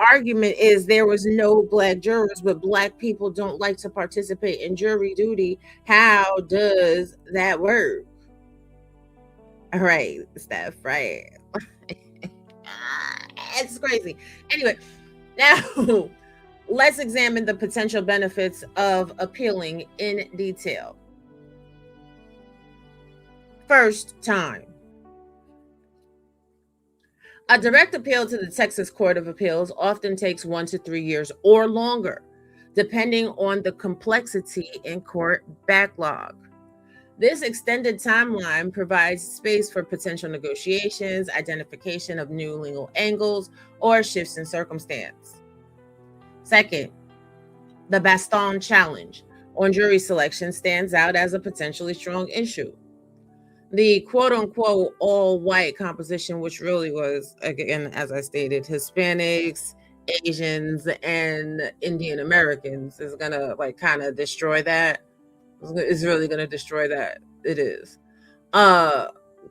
S6: argument is there was no Black jurors, but Black people don't like to participate in jury duty, how does that work? All right, Steph, right? It's crazy. Anyway, now let's examine the potential benefits of appealing in detail. First, time. A direct appeal to the Texas Court of Appeals often takes 1 to 3 years or longer, depending on the complexity in court backlog. This extended timeline provides space for potential negotiations, identification of new legal angles, or shifts in circumstance. Second, the Batson challenge on jury selection stands out as a potentially strong issue. The quote-unquote all-white composition, which really was, again, as I stated, Hispanics, Asians, and Indian Americans, is gonna kind of destroy that. It's really gonna destroy that. It is.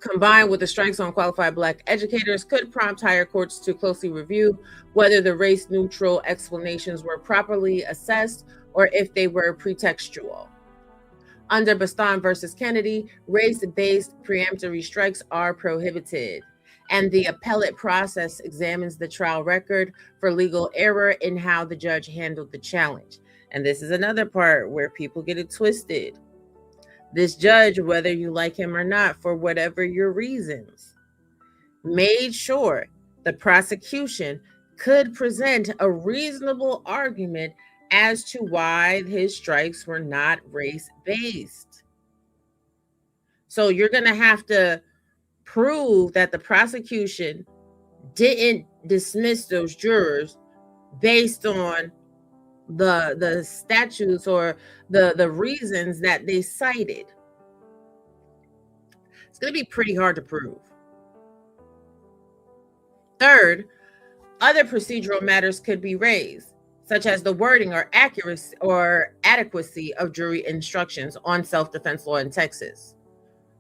S6: Combined with the strikes on qualified Black educators could prompt higher courts to closely review whether the race-neutral explanations were properly assessed or if they were pretextual. Under Batson versus Kennedy, race-based preemptory strikes are prohibited. and the appellate process examines the trial record for legal error in how the judge handled the challenge. And this is another part where people get it twisted. This judge, whether you like him or not, for whatever your reasons, made sure the prosecution could present a reasonable argument as to why his strikes were not race-based. So you're going to have to prove that the prosecution didn't dismiss those jurors based on the statutes or the reasons that they cited. It's going to be pretty hard to prove. Third, other procedural matters could be raised, such as the wording or accuracy or adequacy of jury instructions on self-defense law in Texas,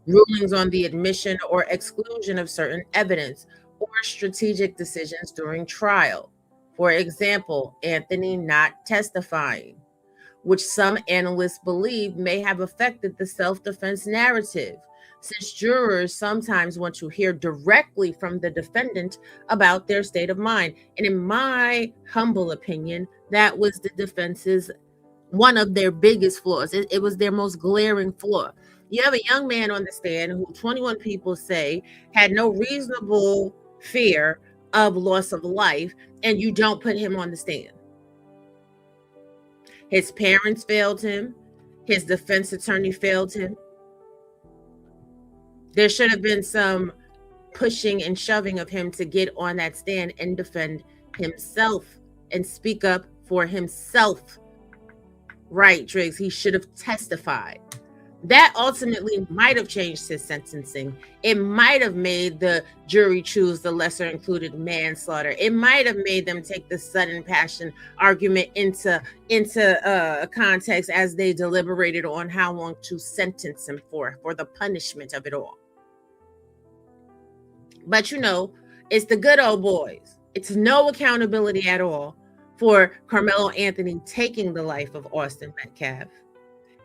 S6: rulings on the admission or exclusion of certain evidence, or strategic decisions during trial. For example, Anthony not testifying, which some analysts believe may have affected the self-defense narrative, since jurors sometimes want to hear directly from the defendant about their state of mind. And in my humble opinion, that was the defense's one of their biggest flaws. It was their most glaring flaw. You have a young man on the stand who 21 people say had no reasonable fear of loss of life, and you don't put him on the stand. His parents failed him. His defense attorney failed him. There should have been some pushing and shoving of him to get on that stand and defend himself and speak up for himself. Right, Driggs, he should have testified. That ultimately might have changed his sentencing. It might have made the jury choose the lesser included manslaughter. It might have made them take the sudden passion argument into context as they deliberated on how long to sentence him for the punishment of it all. But you know, it's the good old boys. It's no accountability at all for Karmelo Anthony taking the life of Austin Metcalf.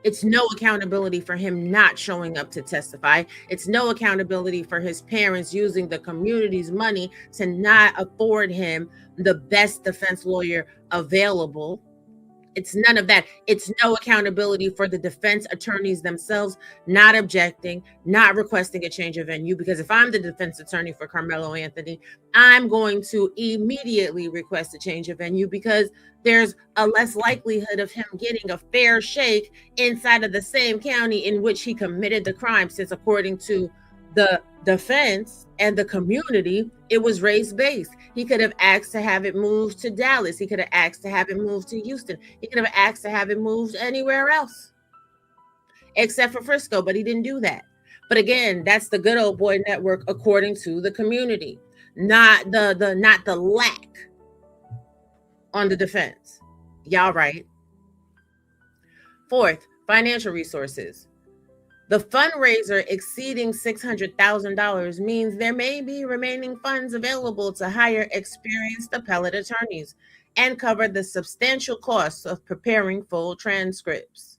S6: It's no accountability for him not showing up to testify. It's no accountability for his parents using the community's money to not afford him the best defense lawyer available. It's none of that. It's no accountability for the defense attorneys themselves not objecting, not requesting a change of venue. Because if I'm the defense attorney for Karmelo Anthony, I'm going to immediately request a change of venue because there's a less likelihood of him getting a fair shake inside of the same county in which he committed the crime, since according to the defense and the community, it was race-based. He could have asked to have it moved to Dallas. He could have asked to have it moved to Houston. He could have asked to have it moved anywhere else except for Frisco, but he didn't do that. But again, that's the good old boy network according to the community, not the lack on the defense. Y'all right. Fourth, financial resources. The fundraiser exceeding $600,000 means there may be remaining funds available to hire experienced appellate attorneys and cover the substantial costs of preparing full transcripts.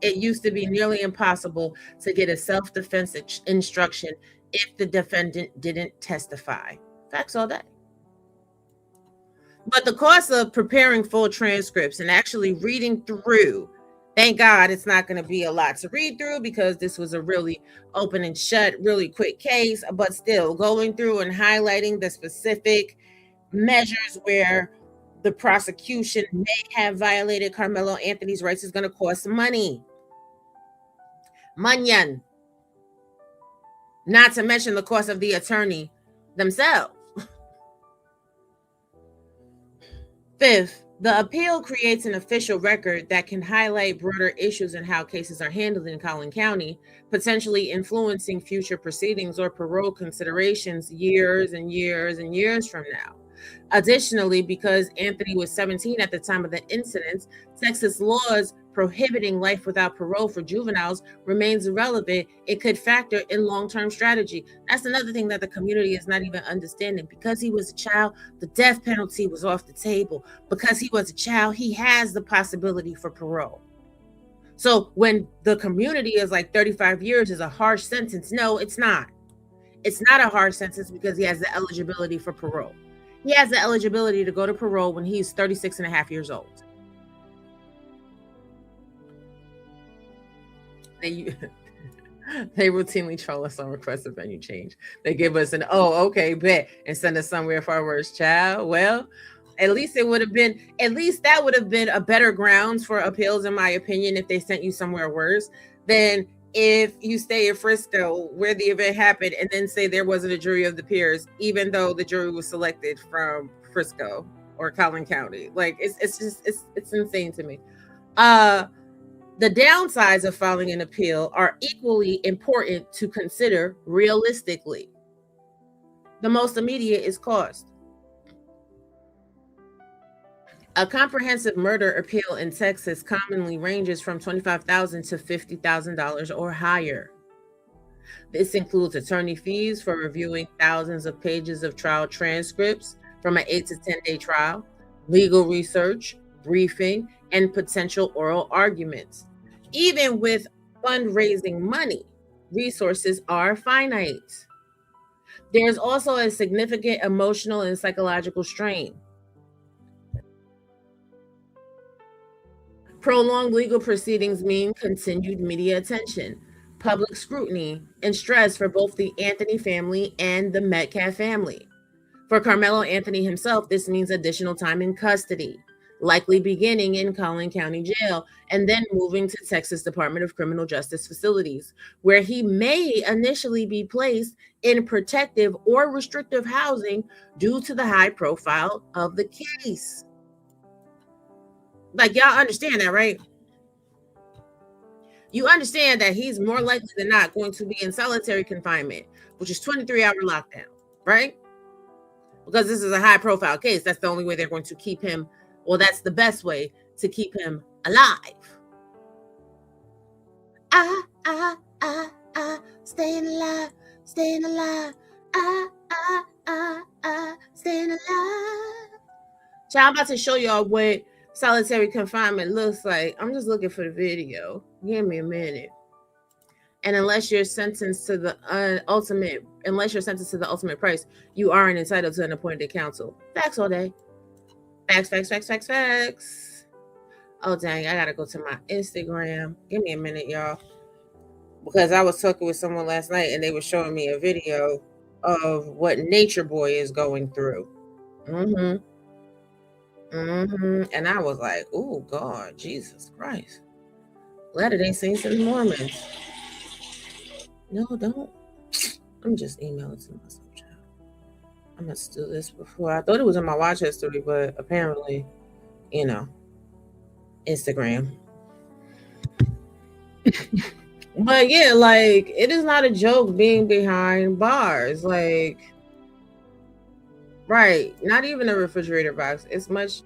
S6: It used to be nearly impossible to get a self-defense instruction if the defendant didn't testify. Facts all day. But the cost of preparing full transcripts and actually reading through, thank God it's not going to be a lot to read through because this was a really open and shut, really quick case, but still going through and highlighting the specific measures where the prosecution may have violated Karmelo Anthony's rights is going to cost money. Manyan. Not to mention the cost of the attorney themselves. Fifth, the appeal creates an official record that can highlight broader issues in how cases are handled in Collin County, potentially influencing future proceedings or parole considerations years and years and years from now. Additionally, because Anthony was 17 at the time of the incident, Texas laws prohibiting life without parole for juveniles remains relevant. It could factor in long-term strategy. That's another thing that the community is not even understanding. Because he was a child, the death penalty was off the table. Because he was a child, he has the possibility for parole. So when the community is like 35 years is a harsh sentence, no, it's not. It's not a harsh sentence because he has the eligibility for parole. He has the eligibility to go to parole when he's 36 and a half years old. They routinely troll us on request of venue change. They give us an, oh, okay, bet, and send us somewhere far worse. Child, well, at least that would have been a better grounds for appeals, in my opinion, if they sent you somewhere worse than if you stay in Frisco where the event happened and then say there wasn't a jury of the peers, even though the jury was selected from Frisco or Collin County. Like, it's insane to me. The downsides of filing an appeal are equally important to consider realistically. The most immediate is cost. A comprehensive murder appeal in Texas commonly ranges from $25,000 to $50,000 or higher. This includes attorney fees for reviewing thousands of pages of trial transcripts from an 8 to 10 day trial, legal research, briefing, and potential oral arguments. Even with fundraising money, resources are finite. There's also a significant emotional and psychological strain. Prolonged legal proceedings mean continued media attention, public scrutiny, and stress for both the Anthony family and the Metcalf family. For Karmelo Anthony himself, this means additional time in custody, likely beginning in Collin County Jail and then moving to Texas Department of Criminal Justice facilities, where he may initially be placed in protective or restrictive housing due to the high profile of the case. Like, y'all understand that, right? You understand that he's more likely than not going to be in solitary confinement, which is 23-hour lockdown, right? Because this is a high profile case. That's the only way they're going to keep him. Well, that's the best way to keep him alive. Staying alive, staying alive. Staying alive. So I'm about to show y'all what solitary confinement looks like. I'm just looking for the video. Give me a minute. And unless you're sentenced to the ultimate price, you aren't entitled to an appointed counsel. Facts all day. Facts. Oh, dang, I gotta go to my Instagram. Give me a minute, y'all. Because I was talking with someone last night and they were showing me a video of what Nature Boy is going through. And I was like, oh, God, Jesus Christ. Latter-day Saints and Mormons. No, don't. Let me just email it to myself. I must do this before. I thought it was in my watch history, but apparently, Instagram. But yeah, like, it is not a joke being behind bars. Like, right. Not even a refrigerator box. It's much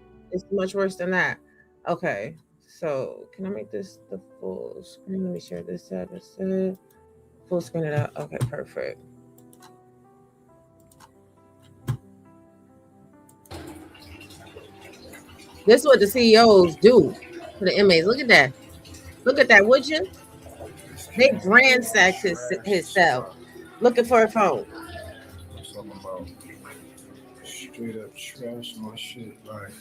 S6: worse than that. Okay. So can I make this the full screen? Let me share this tab instead. Full screen it out. Okay, perfect. This is what the CEOs do for the inmates. Look at that. Look at that, would you? They ransacked his cell looking for a phone.
S15: I'm talking about straight up trash my shit, like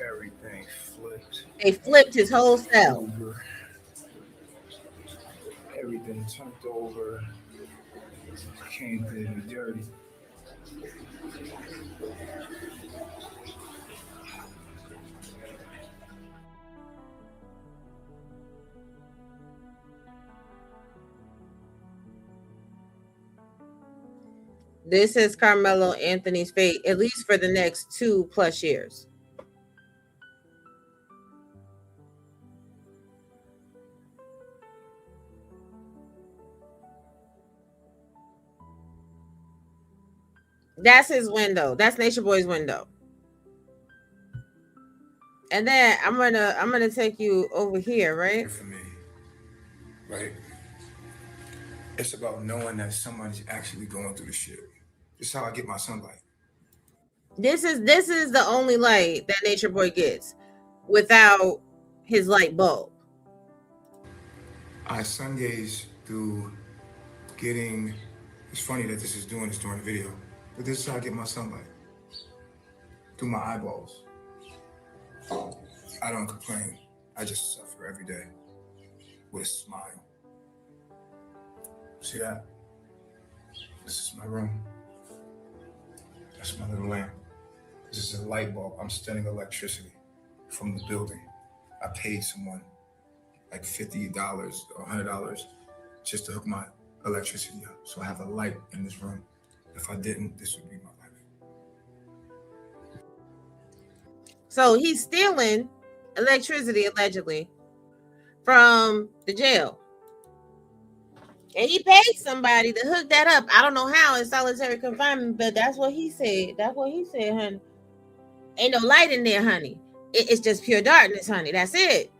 S15: everything flipped.
S6: They flipped his whole cell.
S15: Everything turned over. Came in dirty.
S6: This is Karmelo Anthony's fate, at least for the next 2+ years. That's his window. That's Nature Boy's window. And then I'm gonna take you over here, right?
S15: For me, right? It's about knowing that somebody's actually going through the shit. It's how I get my sunlight.
S6: This is the only light that Nature Boy gets without his light bulb.
S15: I sun gaze through getting. It's funny that this is doing this during the video, but this is how I get my sunlight through my eyeballs. I don't complain. I just suffer every day with a smile. See that? This is my room. That's my little lamp. This is a light bulb. I'm stealing electricity from the building. I paid someone like $50 or $100 just to hook my electricity up. So I have a light in this room. If I didn't, this would be my life.
S6: So he's stealing electricity allegedly from the jail. And he paid somebody to hook that up. I don't know how in solitary confinement, but that's what he said. That's what he said, honey. Ain't no light in there, honey. It's just pure darkness, honey. That's it.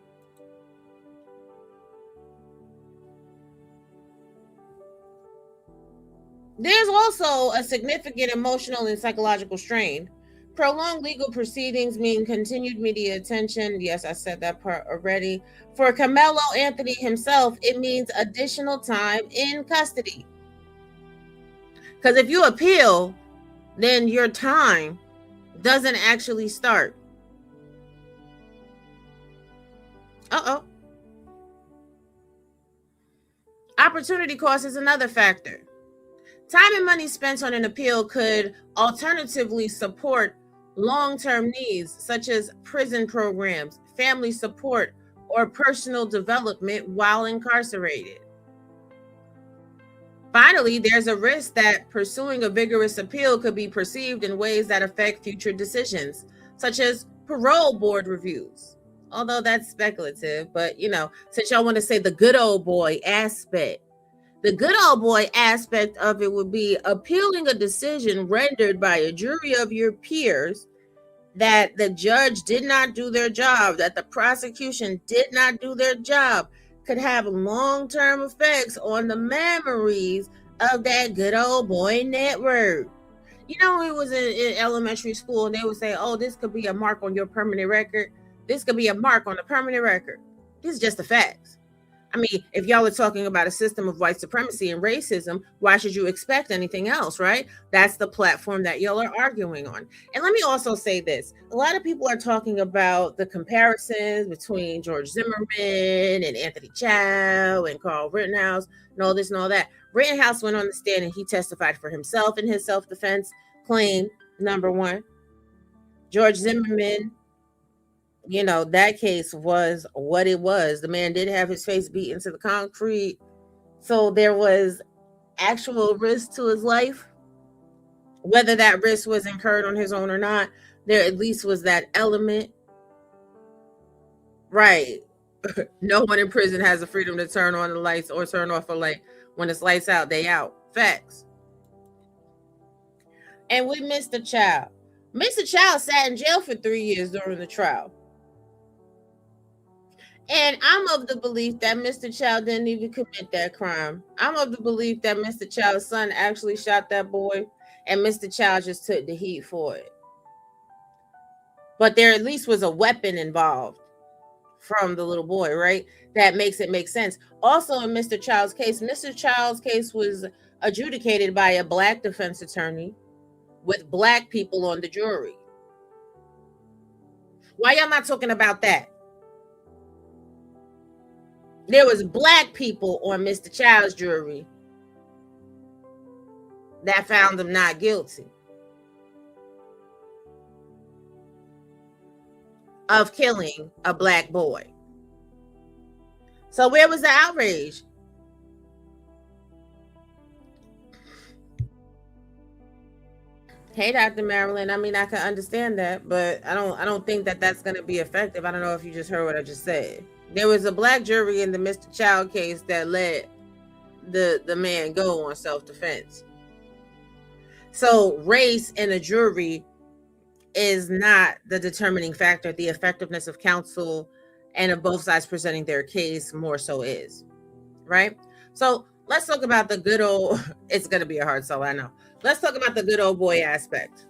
S6: There's also a significant emotional and psychological strain. Prolonged legal proceedings mean continued media attention. Yes, I said that part already. For Karmelo Anthony himself, it means additional time in custody. Because if you appeal, then your time doesn't actually start. Uh-oh. Opportunity cost is another factor. Time and money spent on an appeal could alternatively support long-term needs such as prison programs, family support, or personal development while incarcerated. Finally, there's a risk that pursuing a vigorous appeal could be perceived in ways that affect future decisions, such as parole board reviews. Although that's speculative, but since y'all want to say the good old boy aspect, the good old boy aspect of it would be appealing a decision rendered by a jury of your peers that the judge did not do their job, that the prosecution did not do their job, could have long-term effects on the memories of that good old boy network. We was in elementary school and they would say, oh, this could be a mark on your permanent record. This could be a mark on the permanent record. This is just the facts. I mean, if y'all are talking about a system of white supremacy and racism, why should you expect anything else, right? That's the platform that y'all are arguing on. And let me also say this. A lot of people are talking about the comparisons between George Zimmerman and Anthony Chow and Carl Rittenhouse and all this and all that. Rittenhouse went on the stand and he testified for himself in his self-defense claim, number one. George Zimmerman, that case was what it was. The man did have his face beat into the concrete. So there was actual risk to his life. Whether that risk was incurred on his own or not, there at least was that element. Right. No one in prison has the freedom to turn on the lights or turn off a light. When it's lights out, they out. Facts. And we missed the child. Mr. Child sat in jail for 3 years during the trial. And I'm of the belief that Mr. Child didn't even commit that crime. I'm of the belief that Mr. Child's son actually shot that boy and Mr. Child just took the heat for it. But there at least was a weapon involved from the little boy, right? That makes it make sense. Also in Mr. Child's case was adjudicated by a Black defense attorney with Black people on the jury. Why y'all not talking about that? There was Black people on Mr. Child's jury that found him not guilty of killing a Black boy. So where was the outrage? Hey, Dr. Marilyn. I mean, I can understand that, but I don't think that that's going to be effective. I don't know if you just heard what I just said. There was a Black jury in the Mr. Child case that let the man go on self-defense. So race in a jury is not the determining factor. The effectiveness of counsel and of both sides presenting their case more so is, right? So let's talk about the good old, it's going to be a hard sell, I know. Let's talk about the good old boy aspect.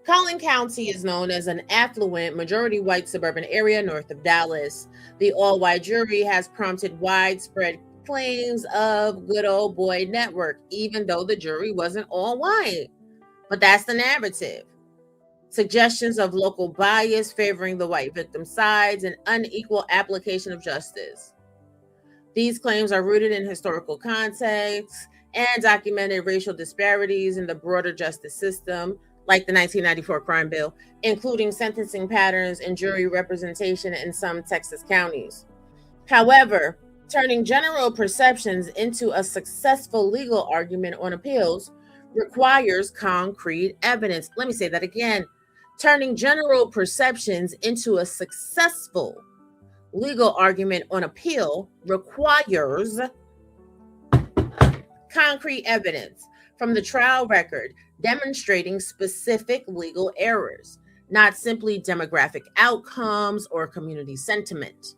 S6: Collin County is known as an affluent, majority white suburban area north of Dallas. The all-white jury has prompted widespread claims of good old boy network, even though the jury wasn't all white. But that's the narrative. Suggestions of local bias favoring the white victim sides and unequal application of justice. These claims are rooted in historical context and documented racial disparities in the broader justice system, like the 1994 crime bill, including sentencing patterns and jury representation in some Texas counties. However, turning general perceptions into a successful legal argument on appeals requires concrete evidence. Let me say that again. Turning general perceptions into a successful legal argument on appeal requires concrete evidence from the trial record demonstrating specific legal errors, not simply demographic outcomes or community sentiment.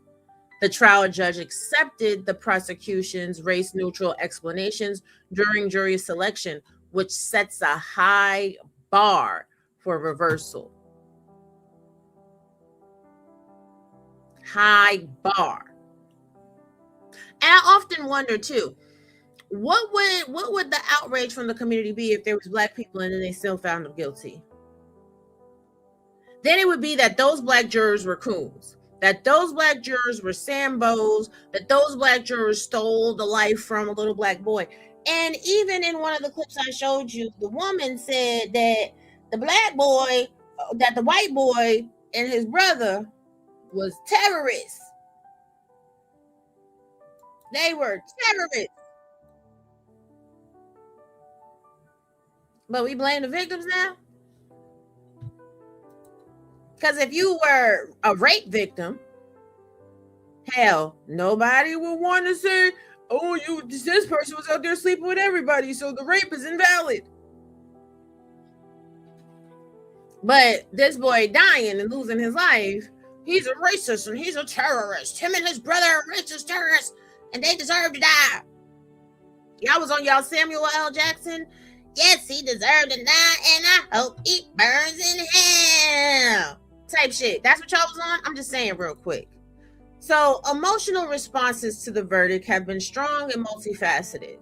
S6: The trial judge accepted the prosecution's race-neutral explanations during jury selection, which sets a high bar for reversal. High bar. And I often wonder too, what would the outrage from the community be if there was black people and then they still found them guilty? Then it would be that those black jurors were coons, that those black jurors were Sambos, that those black jurors stole the life from a little black boy. And even in one of the clips I showed you, the woman said that the black boy, that the white boy and his brother was terrorists. They were terrorists. But we blame the victims now? Because if you were a rape victim, hell, nobody would want to say, oh, this person was out there sleeping with everybody, so the rape is invalid. But this boy dying and losing his life, he's a racist and he's a terrorist. Him and his brother are racist terrorists, and they deserve to die. Y'all was on y'all Samuel L. Jackson. Yes, he deserved to die, and I hope he burns in hell. Type shit. That's what y'all was on? I'm just saying real quick. So, emotional responses to the verdict have been strong and multifaceted.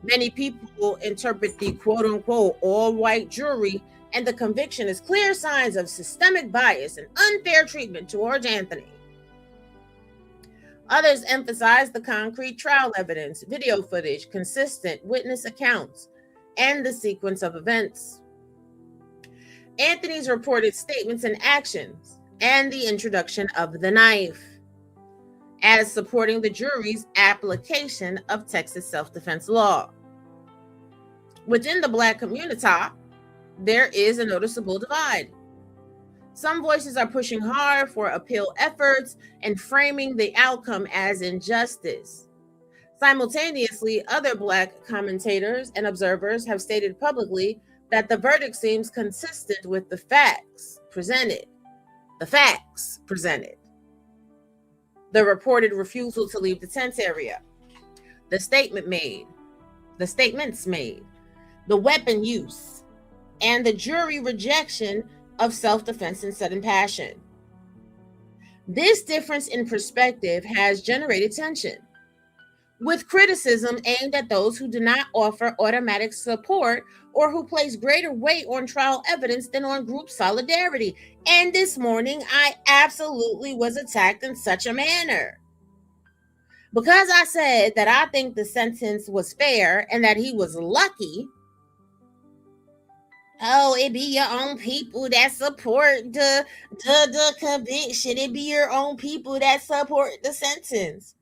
S6: Many people interpret the quote-unquote all-white jury and the conviction as clear signs of systemic bias and unfair treatment towards Anthony. Others emphasize the concrete trial evidence, video footage, consistent witness accounts, and the sequence of events. Anthony's reported statements and actions, and the introduction of the knife, as supporting the jury's application of Texas self-defense law. Within the Black community, there is a noticeable divide. Some voices are pushing hard for appeal efforts and framing the outcome as injustice. Simultaneously, other Black commentators and observers have stated publicly that the verdict seems consistent with the facts presented. The facts presented. The reported refusal to leave the tent area. The statements made. The weapon use. And the jury rejection of self-defense in sudden passion. This difference in perspective has generated tension, with criticism aimed at those who do not offer automatic support or who place greater weight on trial evidence than on group solidarity. And this morning, I absolutely was attacked in such a manner. Because I said that I think the sentence was fair and that he was lucky. Oh, it be your own people that support the conviction. It be your own people that support the sentence.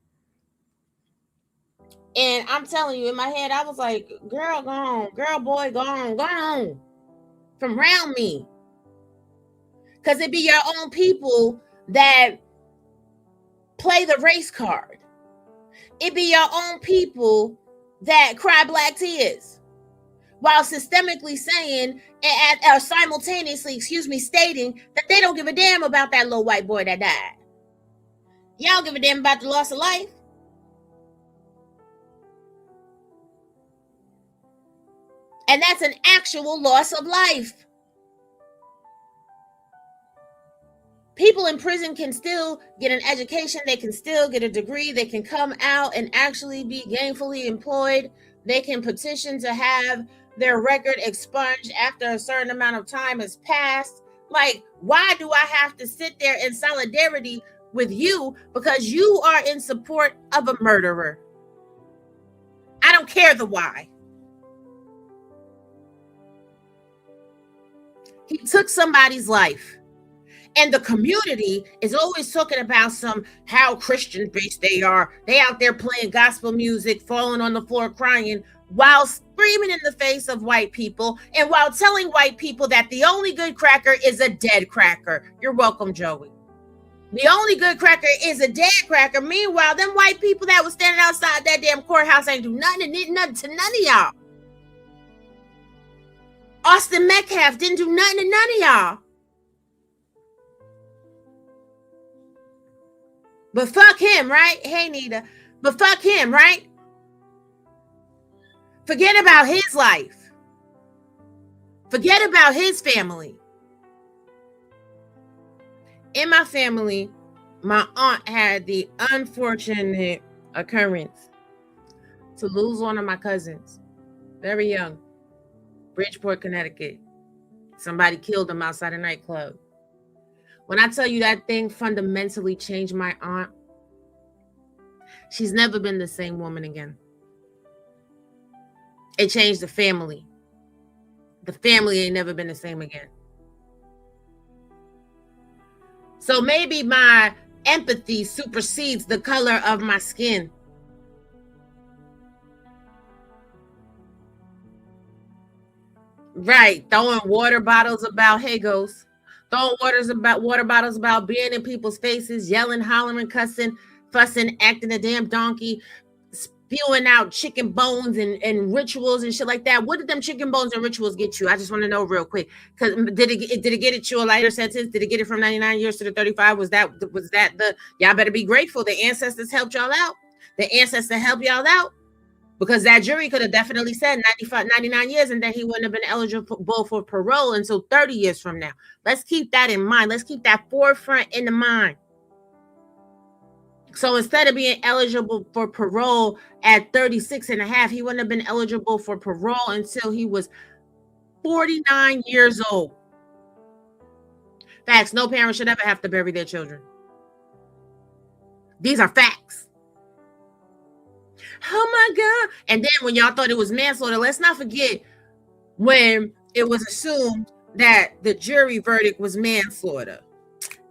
S6: And I'm telling you, in my head, I was like, girl, go on. Girl, boy, go on. From around me. Because it be your own people that play the race card. It be your own people that cry black tears. While systemically saying, simultaneously, stating that they don't give a damn about that little white boy that died. Y'all give a damn about the loss of life. And that's an actual loss of life.
S16: People in prison can still get an education. They can still get a degree. They can come out and actually be gainfully employed. They can petition to have their record expunged after a certain amount of time has passed. Like, why do I have to sit there in solidarity with you because you are in support of a murderer? I don't care the why. He took somebody's life. And the community is always talking about how Christian based they are. They out there playing gospel music, falling on the floor crying, while screaming in the face of white people and while telling white people that the only good cracker is a dead cracker. You're welcome, Joey. The only good cracker is a dead cracker. Meanwhile, them white people that was standing outside that damn courthouse ain't do nothing and did nothing to none of y'all. Austin Metcalf didn't do nothing to none of y'all. But fuck him, right? Hey, Nita. But fuck him, right? Forget about his life. Forget about his family. In my family, my aunt had the unfortunate occurrence to lose one of my cousins. Very young. Bridgeport, Connecticut. Somebody killed him outside a nightclub. When I tell you that thing fundamentally changed my aunt, she's never been the same woman again. It changed the family. The family ain't never been the same again. So maybe my empathy supersedes the color of my skin. Right, throwing water bottles about Hagos, throwing water bottles about being in people's faces, yelling, hollering, cussing, fussing, acting a damn donkey, spewing out chicken bones and rituals and shit like that. What did them chicken bones and rituals get you? I just want to know real quick. Cause did it get it you a lighter sentence? Did it get it from 99 years to the 35? Was that the y'all better be grateful the ancestors helped y'all out? The ancestors helped y'all out? Because that jury could have definitely said 99 years, and then he wouldn't have been eligible for parole until 30 years from now. Let's keep that in mind. Let's keep that forefront in the mind. So instead of being eligible for parole at 36 and a half, he wouldn't have been eligible for parole until he was 49 years old. Facts. No parent should ever have to bury their children. These are facts. Oh my God. And then when y'all thought it was manslaughter, let's not forget when it was assumed that the jury verdict was manslaughter.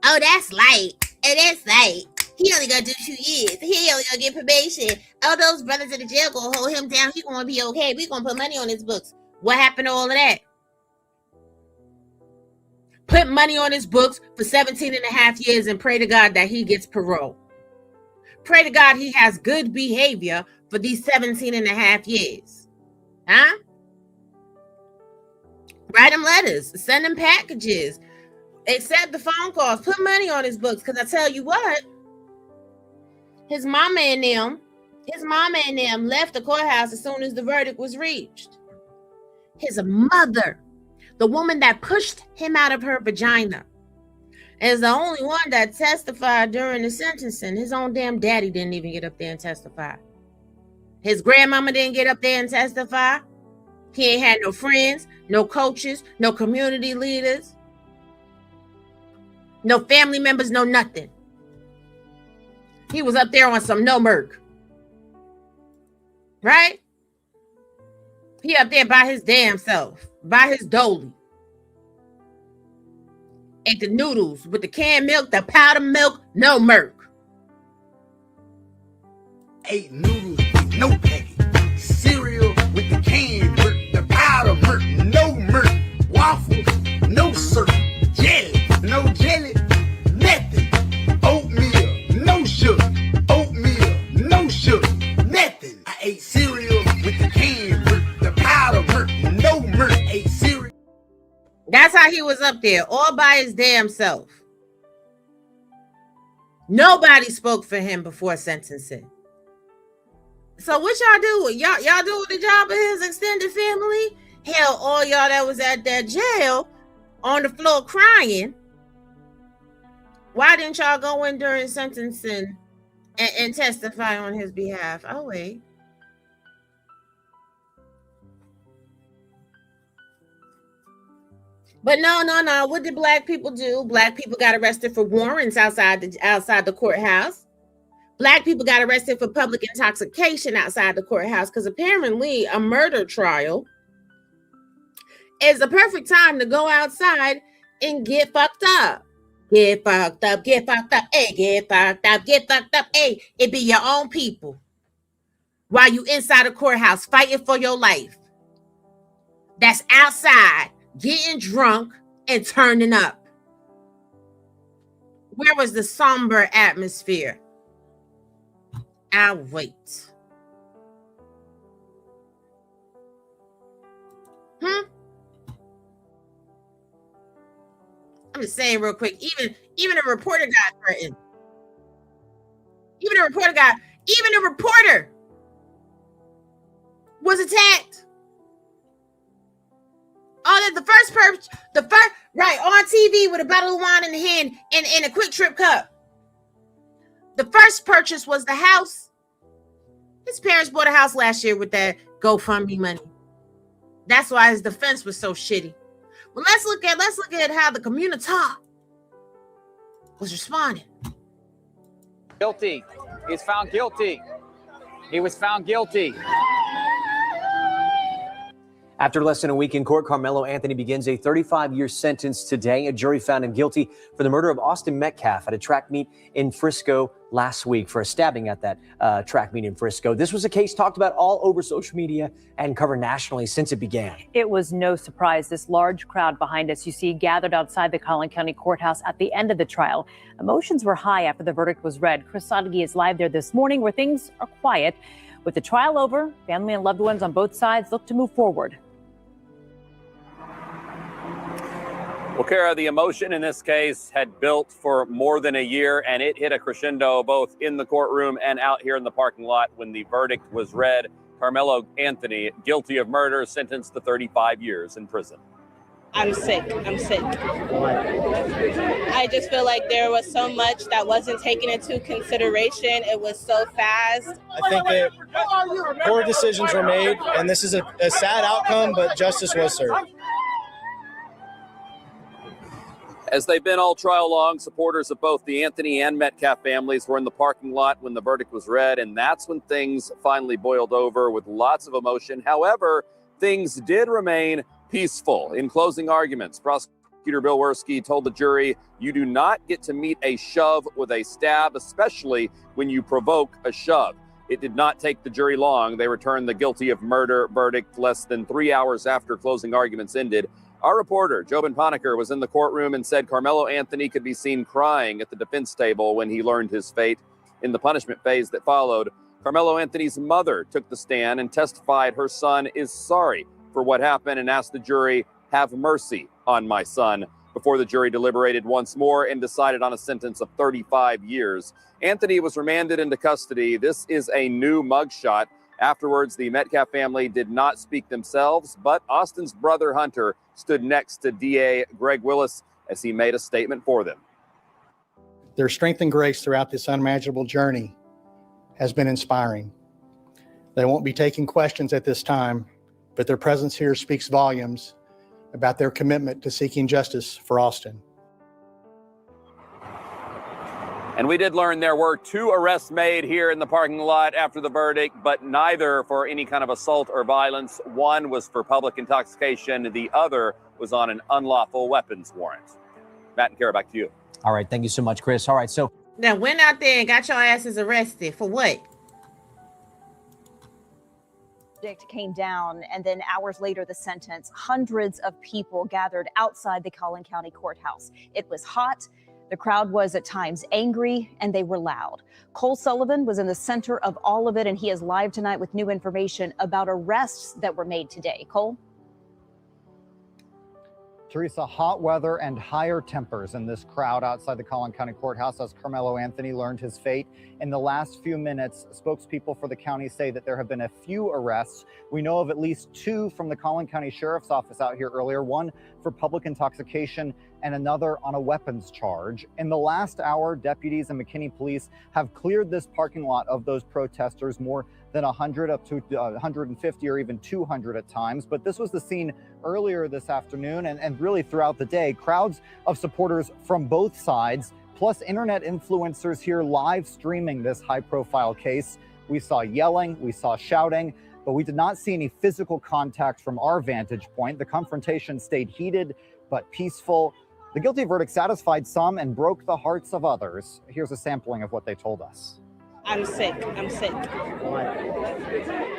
S16: Oh, that's light. And that's light. He only gonna do 2 years. He only gonna get probation. Oh, those brothers in the jail gonna hold him down. He gonna be okay. We gonna put money on his books. What happened to all of that? Put money on his books for 17 and a half years and pray to God that he gets parole. Pray to God he has good behavior for these 17 and a half years. Huh? Write him letters. Send him packages. Accept the phone calls. Put money on his books. Because I tell you what, his mama and them left the courthouse as soon as the verdict was reached. His mother, the woman that pushed him out of her vagina, is the only one that testified during the sentencing. His own damn daddy didn't even get up there and testify. His grandmama didn't get up there and testify. He ain't had no friends, no coaches, no community leaders, no family members, no nothing. He was up there on some no murk. Right? He up there by his damn self, by his dolly. Ate the noodles with the canned milk, the powdered milk, no murk.
S17: Ate noodles with no packet, cereal with the canned milk, the powdered milk, no milk, waffles, no syrup, jelly, no jelly, nothing. Oatmeal, no sugar, oatmeal, no sugar, nothing. I ate cereal with the canned milk, the powdered milk, no milk. Ate cereal.
S16: That's how he was up there, all by his damn self. Nobody spoke for him before sentencing. So what y'all do? Y'all do the job of his extended family? Hell, all y'all that was at that jail on the floor crying Why didn't y'all go in during sentencing and testify on his behalf? Oh, wait. But no. What did black people do? Black people got arrested for warrants outside the courthouse. Black people got arrested for public intoxication outside the courthouse because apparently a murder trial is the perfect time to go outside and get fucked up. Get fucked up, hey, get fucked up, hey. It be your own people while you inside the courthouse fighting for your life. That's outside getting drunk and turning up. Where was the somber atmosphere? I'll wait. I'm just saying real quick, even a reporter got threatened. Even a reporter was attacked. Oh, the first right on TV with a bottle of wine in the hand and a Quick Trip cup. The first purchase was the house. His parents bought a house last year with that GoFundMe money. That's why his defense was so shitty. Well, let's look at how the community was responding.
S18: Guilty. He's found guilty. He was found guilty.
S19: After less than a week in court, Karmelo Anthony begins a 35-year sentence today. A jury found him guilty for the murder of Austin Metcalf at a track meet in Frisco last week for a stabbing at that track meet in Frisco. This was a case talked about all over social media and covered nationally since it began.
S20: It was no surprise. This large crowd behind us, you see, gathered outside the Collin County courthouse at the end of the trial. Emotions were high after the verdict was read. Chris Sadeghi is live there this morning where things are quiet. With the trial over, family and loved ones on both sides look to move forward.
S21: Well, Kara, the emotion in this case had built for more than a year, and it hit a crescendo both in the courtroom and out here in the parking lot when the verdict was read. Karmelo Anthony, guilty of murder, sentenced to 35 years in prison.
S22: I'm sick. I just feel like there was so much that wasn't taken into consideration. It was so fast.
S23: I think that poor decisions were made, and this is a sad outcome, but justice was served.
S21: As they've been all trial long, supporters of both the Anthony and Metcalf families were in the parking lot when the verdict was read, and that's when things finally boiled over with lots of emotion. However, things did remain peaceful. In closing arguments, prosecutor Bill Werski told the jury, "You do not get to meet a shove with a stab, especially when you provoke a shove." It did not take the jury long. They returned the guilty of murder verdict less than 3 hours after closing arguments ended. Our reporter, Jobin Ponecker, was in the courtroom and said Karmelo Anthony could be seen crying at the defense table when he learned his fate. In the punishment phase that followed, Karmelo Anthony's mother took the stand and testified her son is sorry for what happened and asked the jury, "Have mercy on my son," before the jury deliberated once more and decided on a sentence of 35 years. Anthony was remanded into custody. This is a new mugshot. Afterwards, the Metcalf family did not speak themselves, but Austin's brother Hunter stood next to DA Greg Willis as he made a statement for them.
S3: Their strength and grace throughout this unimaginable journey has been inspiring. They won't be taking questions at this time, but their presence here speaks volumes about their commitment to seeking justice for Austin.
S21: And we did learn there were 2 arrests made here in the parking lot after the verdict, but neither for any kind of assault or violence. One was for public intoxication. The other was on an unlawful weapons warrant. Matt and Kara, back to you.
S19: All right. Thank you so much, Chris. All right. So
S16: Now went out there and got your asses arrested for what?
S24: Verdict came down, and then hours later, the sentence. Hundreds of people gathered outside the Collin County courthouse. It was hot. The crowd was at times angry, and they were loud. Cole Sullivan was in the center of all of it, and he is live tonight with new information about arrests that were made today. Cole?
S1: Teresa, hot weather and higher tempers in this crowd outside the Collin County Courthouse as Karmelo Anthony learned his fate. In the last few minutes, spokespeople for the county say that there have been a few arrests. We know of at least 2 from the Collin County Sheriff's Office out here earlier, one for public intoxication and another on a weapons charge. In the last hour, deputies and McKinney police have cleared this parking lot of those protesters, more than 100, up to 150 or even 200 at times. But this was the scene earlier this afternoon and really throughout the day. Crowds of supporters from both sides, plus internet influencers here live streaming this high-profile case. We saw yelling, we saw shouting, but we did not see any physical contact from our vantage point. The confrontation stayed heated but peaceful. The guilty verdict satisfied some and broke the hearts of others. Here's a sampling of what they told us.
S22: I'm sick.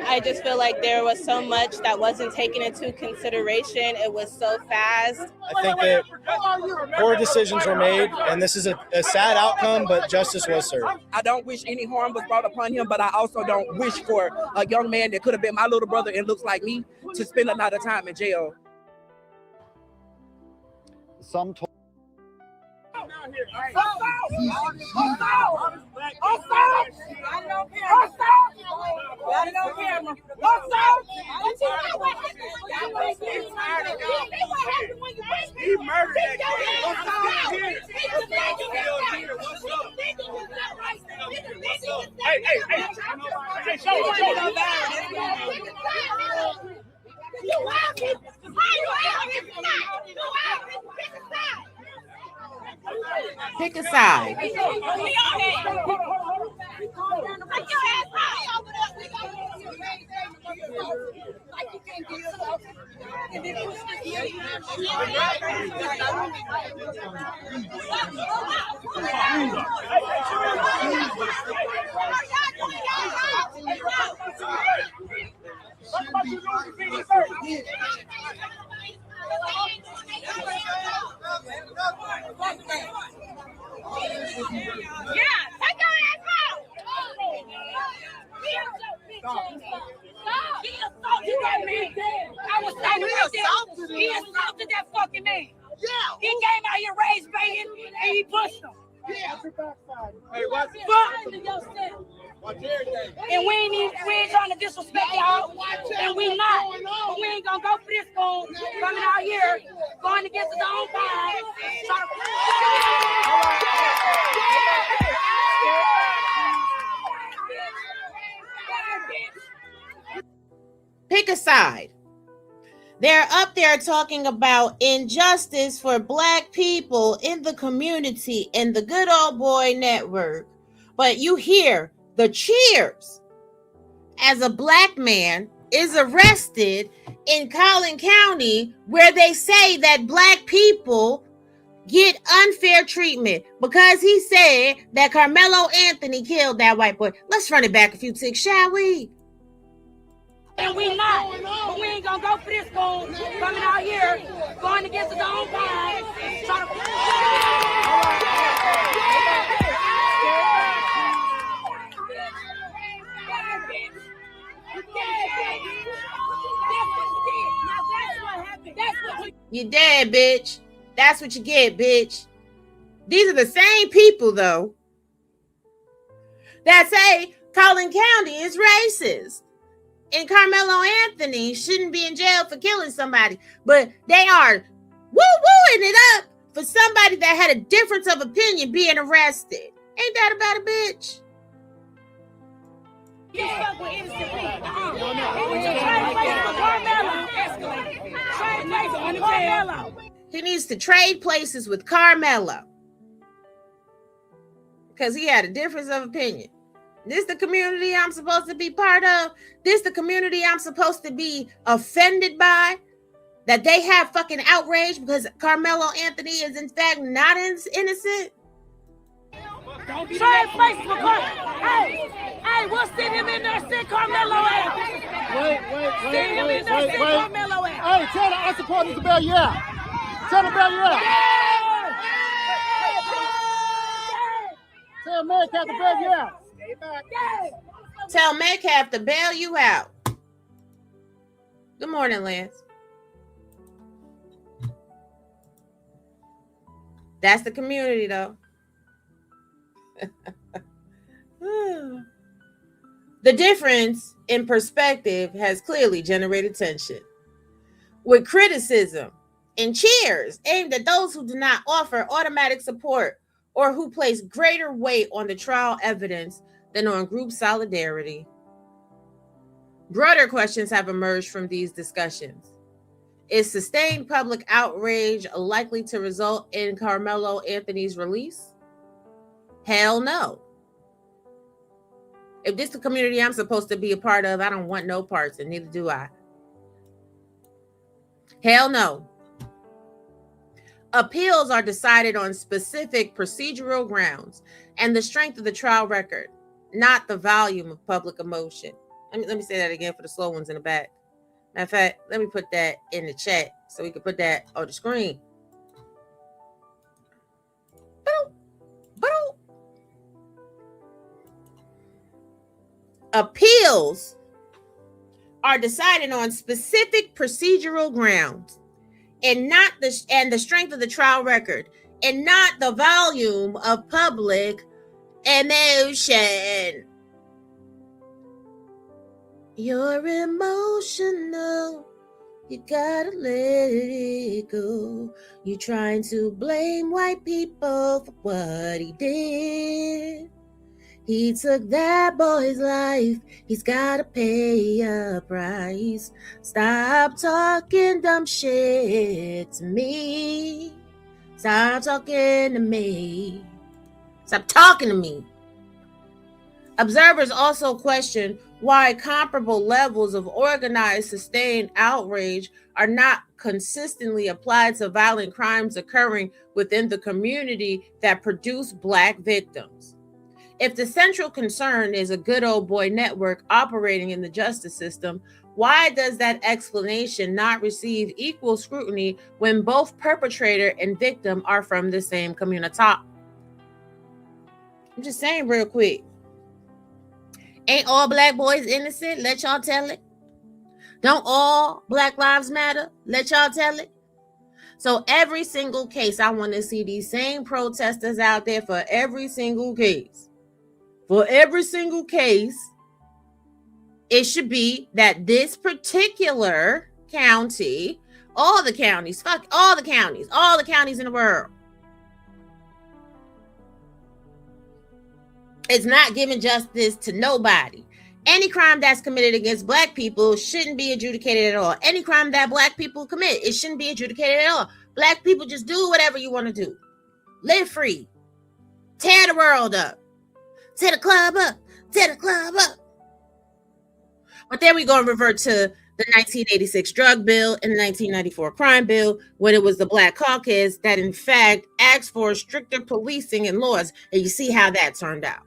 S22: I just feel like there was so much that wasn't taken into consideration. It was so fast.
S23: I think that poor decisions were made, and this is a sad outcome, but justice was served.
S2: I don't wish any harm was brought upon him, but I also don't wish for a young man that could have been my little brother and looks like me to spend a lot of time in jail.
S1: Some told
S16: Pick a side.
S4: He assaulted that fucking man. Yeah. He came out here raised baiting and he pushed him. Yeah. Hey, what's and we ain't trying to disrespect y'all, and we not. But we ain't gonna go for this school coming out here, going against his own kind.
S16: Pick a side. They're up there talking about injustice for Black people in the community in the Good Old Boy Network. But you hear the cheers as a Black man is arrested in Collin County, where they say that Black people get unfair treatment because he said that Karmelo Anthony killed that white boy. Let's run it back a few ticks, shall we?
S4: And we not, but we ain't gonna go for this school coming out here, going against his own kind.
S16: You dead, bitch. That's what you get, bitch. These are the same people, though, that say Collin County is racist and Karmelo Anthony shouldn't be in jail for killing somebody, but they are woo-wooing it up for somebody that had a difference of opinion being arrested. Ain't that about a bitch? He needs to trade places with Karmelo because he had a difference of opinion. This the community I'm supposed to be part of. This the community I'm supposed to be offended by. That they have fucking outrage because Karmelo Anthony is in fact not innocent.
S4: Trade places with Karmelo. Hey, we'll send him in there, send Karmelo out. Send him in there, send Karmelo out.
S5: Hey, tell the other supporters to bail you out. Tell them to bail you out. Tell Metcalf to bail you out.
S16: Tell Metcalf to bail you out. Good morning, Lance. That's the community, though. The difference in perspective has clearly generated tension, with criticism and cheers aimed at those who do not offer automatic support or who place greater weight on the trial evidence than on group solidarity. Broader questions have emerged from these discussions. Is sustained public outrage likely to result in Karmelo Anthony's release? Hell no. If this is the community I'm supposed to be a part of, I don't want no parts, and neither do I. Hell no. Appeals are decided on specific procedural grounds and the strength of the trial record, not the volume of public emotion. Let me say that again for the slow ones in the back. Matter of fact, let me put that in the chat so we can put that on the screen. Appeals are decided on specific procedural grounds and the strength of the trial record and not the volume of public emotion. You're emotional, you gotta let it go. You're trying to blame white people for what he did. He took that boy's life, he's gotta pay a price. Stop talking dumb shit to me. Stop talking to me. Stop talking to me. Observers also question why comparable levels of organized, sustained outrage are not consistently applied to violent crimes occurring within the community that produce Black victims. If the central concern is a good old boy network operating in the justice system, why does that explanation not receive equal scrutiny when both perpetrator and victim are from the same community? I'm just saying real quick. Ain't all Black boys innocent? Let y'all tell it. Don't all Black lives matter? Let y'all tell it. So every single case, I want to see these same protesters out there for every single case. For every single case, it should be that this particular county, all the counties, fuck all the counties in the world, it's not giving justice to nobody. Any crime that's committed against Black people shouldn't be adjudicated at all. Any crime that Black people commit, it shouldn't be adjudicated at all. Black people just do whatever you want to do. Live free. Tear the world up. Tear the club up. Tear the club up. But then we go and revert to the 1986 drug bill and the 1994 crime bill, when it was the Black caucus that in fact asked for stricter policing and laws. And you see how that turned out.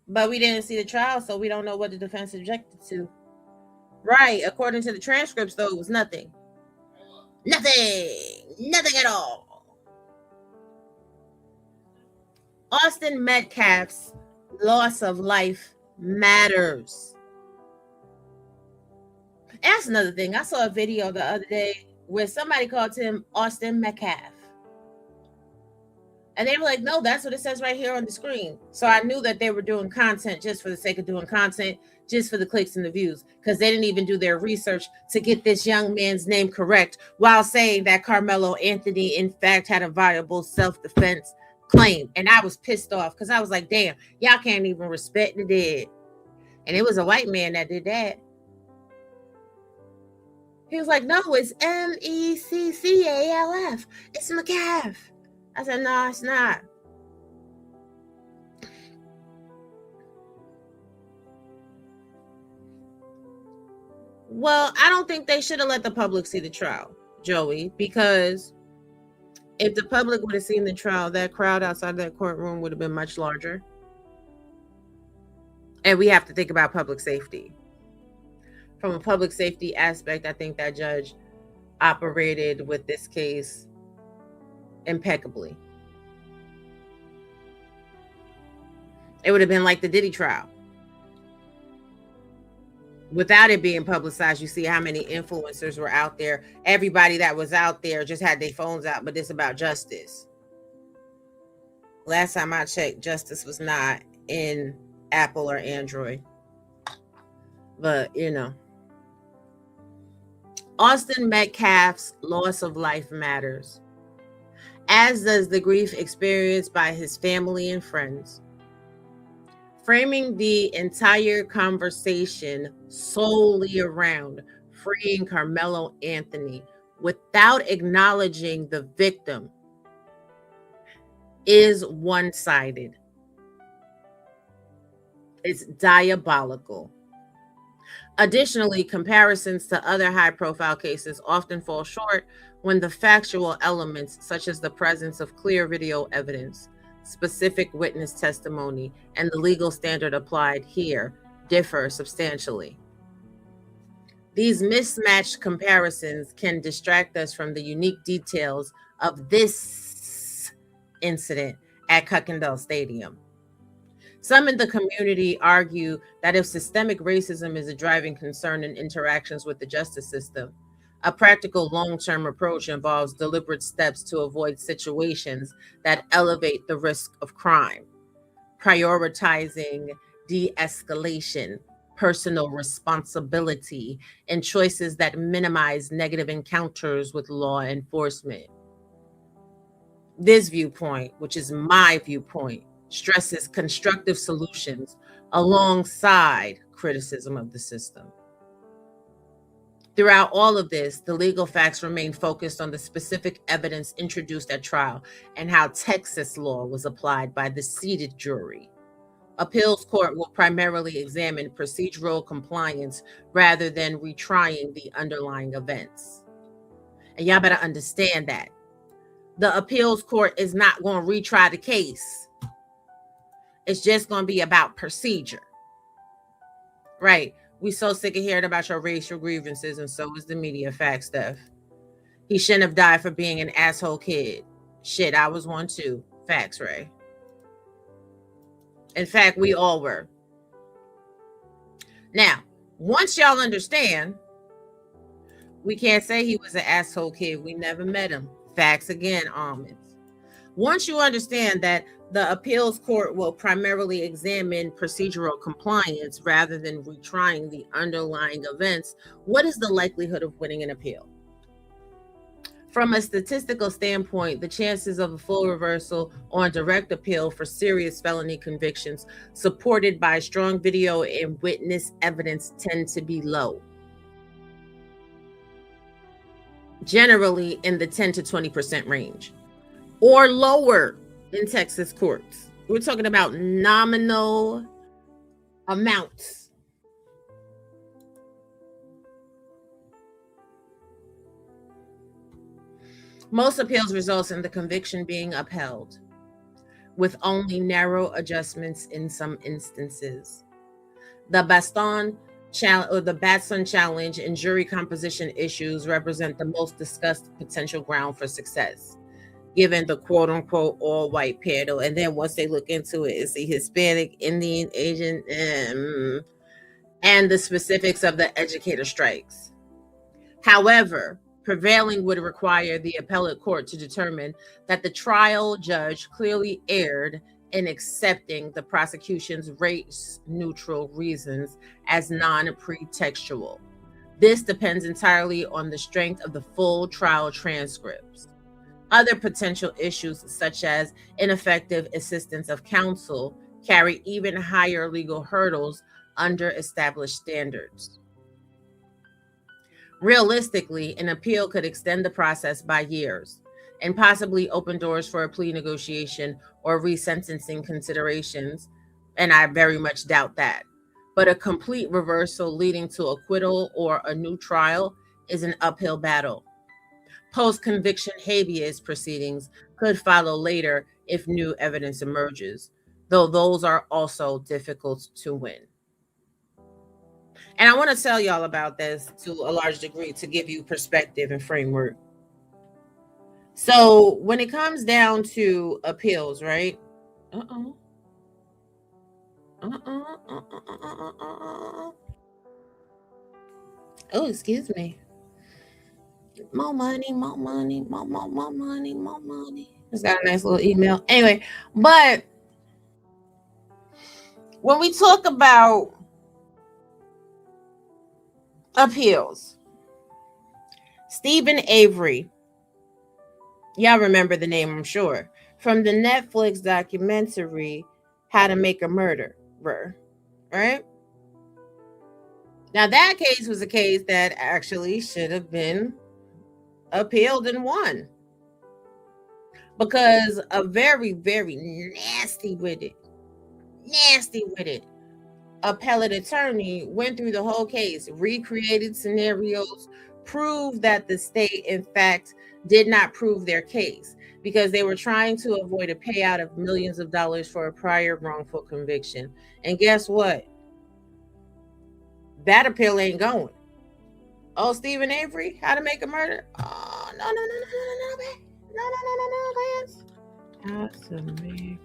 S16: But we didn't see the trial, so we don't know what the defense objected to. Right. According to the transcripts, though, it was nothing. Nothing at all. Austin Metcalf's loss of life matters. That's another thing. I saw a video the other day where somebody called him Austin Metcalf. And they were like, no, that's what it says right here on the screen. So I knew that they were doing content just for the sake of doing content, just for the clicks and the views, because they didn't even do their research to get this young man's name correct while saying that Karmelo Anthony, in fact, had a viable self-defense claim. And I was pissed off because I was like, damn, y'all can't even respect the dead. And it was a white man that did that. He was like, no, it's Meccalf. It's McCalf. I said, no, it's not. Well, I don't think they should have let the public see the trial, Joey, because if the public would have seen the trial, that crowd outside that courtroom would have been much larger. And we have to think about public safety. From a public safety aspect, I think that judge operated with this case impeccably. It would have been like the Diddy trial. without it being publicized, you see how many influencers were out there. Everybody that was out there just had their phones out, but it's about justice. Last time I checked, justice was not in Apple or Android. But, you know. Austin Metcalf's loss of life matters, as does the grief experienced by his family and friends. Framing the entire conversation solely around freeing Karmelo Anthony without acknowledging the victim is one-sided. It's diabolical. Additionally, comparisons to other high-profile cases often fall short when the factual elements, such as the presence of clear video evidence, specific witness testimony, and the legal standard applied here, differ substantially. These mismatched comparisons can distract us from the unique details of this incident at Kuykendall Stadium. Some in the community argue that if systemic racism is a driving concern in interactions with the justice system, a practical long-term approach involves deliberate steps to avoid situations that elevate the risk of crime, prioritizing de-escalation, personal responsibility, and choices that minimize negative encounters with law enforcement. This viewpoint, which is my viewpoint, stresses constructive solutions alongside criticism of the system. Throughout all of this, the legal facts remain focused on the specific evidence introduced at trial and how Texas law was applied by the seated jury. Appeals court will primarily examine procedural compliance rather than retrying the underlying events. And y'all better understand that. The appeals court is not going to retry the case. It's just going to be about procedure. Right. We so sick of hearing about your racial grievances, and so is the media. Fact stuff. He shouldn't have died for being an asshole kid. Shit, I was one too. Facts, Ray. In fact, we all were. Now, once y'all understand, we can't say he was an asshole kid. We never met him. Facts again, almonds. Once you understand that the appeals court will primarily examine procedural compliance rather than retrying the underlying events, what is the likelihood of winning an appeal? From a statistical standpoint, the chances of a full reversal on direct appeal for serious felony convictions supported by strong video and witness evidence tend to be low. Generally in the 10 to 20% range, or lower in Texas courts. We're talking about nominal amounts. Most appeals results in the conviction being upheld, with only narrow adjustments in some instances. The Batson challenge and jury composition issues represent the most discussed potential ground for success, given the quote-unquote all-white panel. And then once they look into it, it's the Hispanic, Indian, Asian, and the specifics of the educator strikes. However, prevailing would require the appellate court to determine that the trial judge clearly erred in accepting the prosecution's race-neutral reasons as non-pretextual. This depends entirely on the strength of the full trial transcripts. Other potential issues, such as ineffective assistance of counsel, carry even higher legal hurdles under established standards. Realistically, an appeal could extend the process by years and possibly open doors for a plea negotiation or resentencing considerations, and I very much doubt that. But a complete reversal leading to acquittal or a new trial is an uphill battle. Post-conviction habeas proceedings could follow later if new evidence emerges, though those are also difficult to win. And I want to tell y'all about this to a large degree to give you perspective and framework. So when it comes down to appeals, right? Oh, excuse me. More money, more money, more money, more money. It's got a nice little email. Anyway, but when we talk about appeals, Stephen Avery, y'all remember the name, I'm sure, from the Netflix documentary How to Make a Murderer, right? Now, that case was a case that actually should have been appealed and won, because a very, very nasty with it appellate attorney went through the whole case, recreated scenarios, proved that the state, in fact, did not prove their case because they were trying to avoid a payout of millions of dollars for a prior wrongful conviction. And guess what? That appeal ain't going. Oh, Stephen Avery, How to Make a Murder? Oh, no, guys. How to make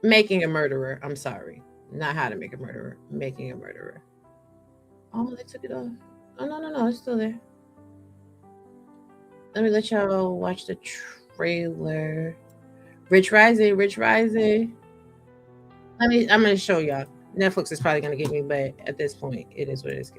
S16: Making a Murderer. I'm sorry. Not How to Make a Murderer. Making a Murderer. Oh, they took it off. Oh, no. It's still there. Let me let y'all watch the trailer. Rich Rising. I'm going to show y'all. Netflix is probably going to get me, but at this point, it is what it is.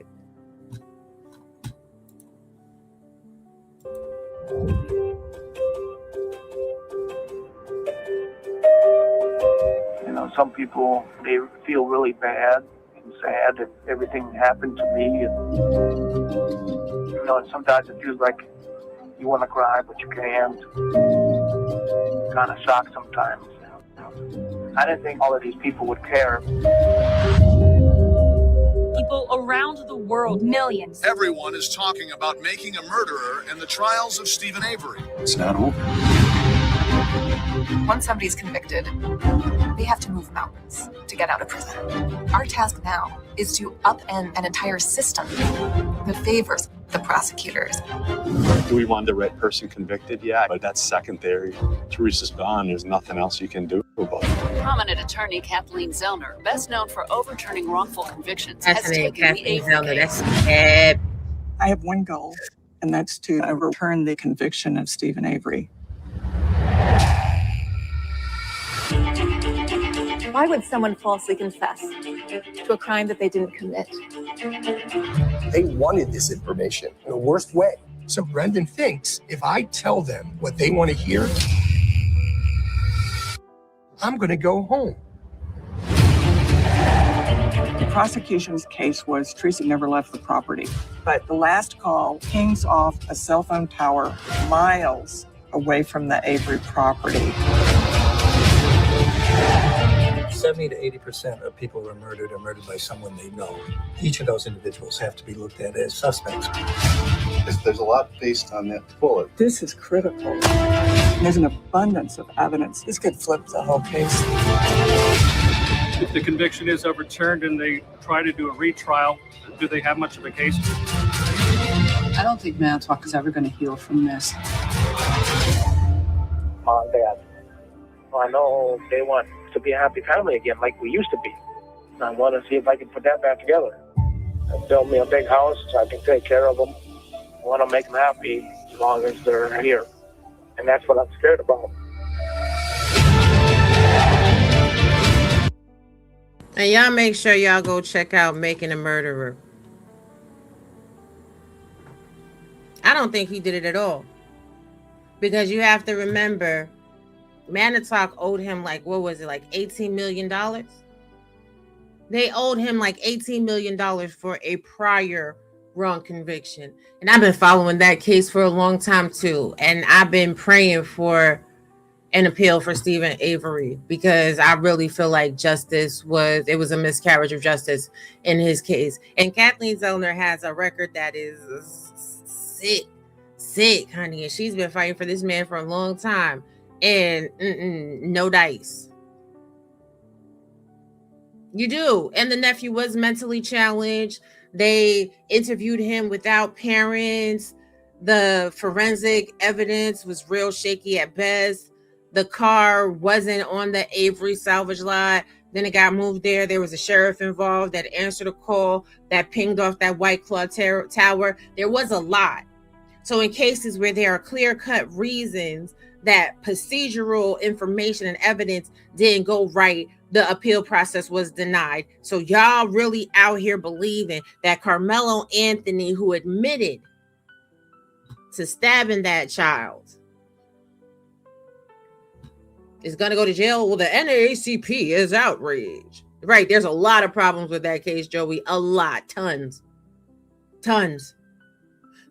S7: You know, some people, they feel really bad and sad that everything happened to me. And, you know, and sometimes it feels like you want to cry, but you can't. Kind of shocked sometimes. I didn't think all of these people would care.
S9: People around the world, millions.
S10: Everyone is talking about Making a Murderer and the trials of Stephen Avery.
S11: It's not over.
S25: Once somebody's convicted, they have to move mountains to get out of prison. Our task now is to upend an entire system that favors the prosecutors.
S11: Do we want the right person convicted? Yeah, but that's secondary. Teresa's gone. There's nothing else you can do about it.
S9: Prominent attorney Kathleen Zellner, best known for overturning wrongful convictions,
S16: That's
S9: has
S16: the name,
S9: taken the
S16: Kathleen
S9: Avery
S16: Zellner.
S9: case.
S16: That's
S26: I have one goal, and that's to overturn the conviction of Stephen Avery.
S27: Why would someone falsely confess to a crime that they didn't commit?
S28: They wanted this information in the worst way. So Brendan thinks if I tell them what they want to hear, I'm going to go home.
S26: The prosecution's case was Teresa never left the property, but the last call pings off a cell phone tower miles away from the Avery property.
S29: 70 to 80% of people who are murdered by someone they know. Each of those individuals have to be looked at as suspects.
S11: There's a lot based on that bullet.
S26: This is critical. There's an abundance of evidence. This could flip the whole case.
S30: If the conviction is overturned and they try to do a retrial, do they have much of a case?
S26: I don't think Manitowoc is ever going to heal from this.
S7: Mom, Dad, I know they want to be a happy family again like we used to be. And I want to see if I can put that back together and build me a big house so I can take care of them. I want to make them happy as long as they're here. And that's what I'm scared about.
S16: And y'all make sure y'all go check out Making a Murderer. I don't think he did it at all. Because you have to remember, Manitowoc owed him like, what was it, like $18 million? They owed him like $18 million for a prior wrong conviction. And I've been following that case for a long time too. And I've been praying for an appeal for Stephen Avery because I really feel like it was a miscarriage of justice in his case. And Kathleen Zellner has a record that is sick, honey. And she's been fighting for this man for a long time. And no dice. You do. And the nephew was mentally challenged. They interviewed him without parents. The forensic evidence was real shaky at best. The car wasn't on the Avery salvage lot. Then it got moved there. There was a sheriff involved that answered a call that pinged off that White Claw tower. There was a lot. So in cases where there are clear-cut reasons that procedural information and evidence didn't go right, the appeal process was denied. So y'all really out here believing that Karmelo Anthony, who admitted to stabbing that child, is going to go to jail? Well, the NAACP is outraged. Right, there's a lot of problems with that case, Joey. A lot. Tons.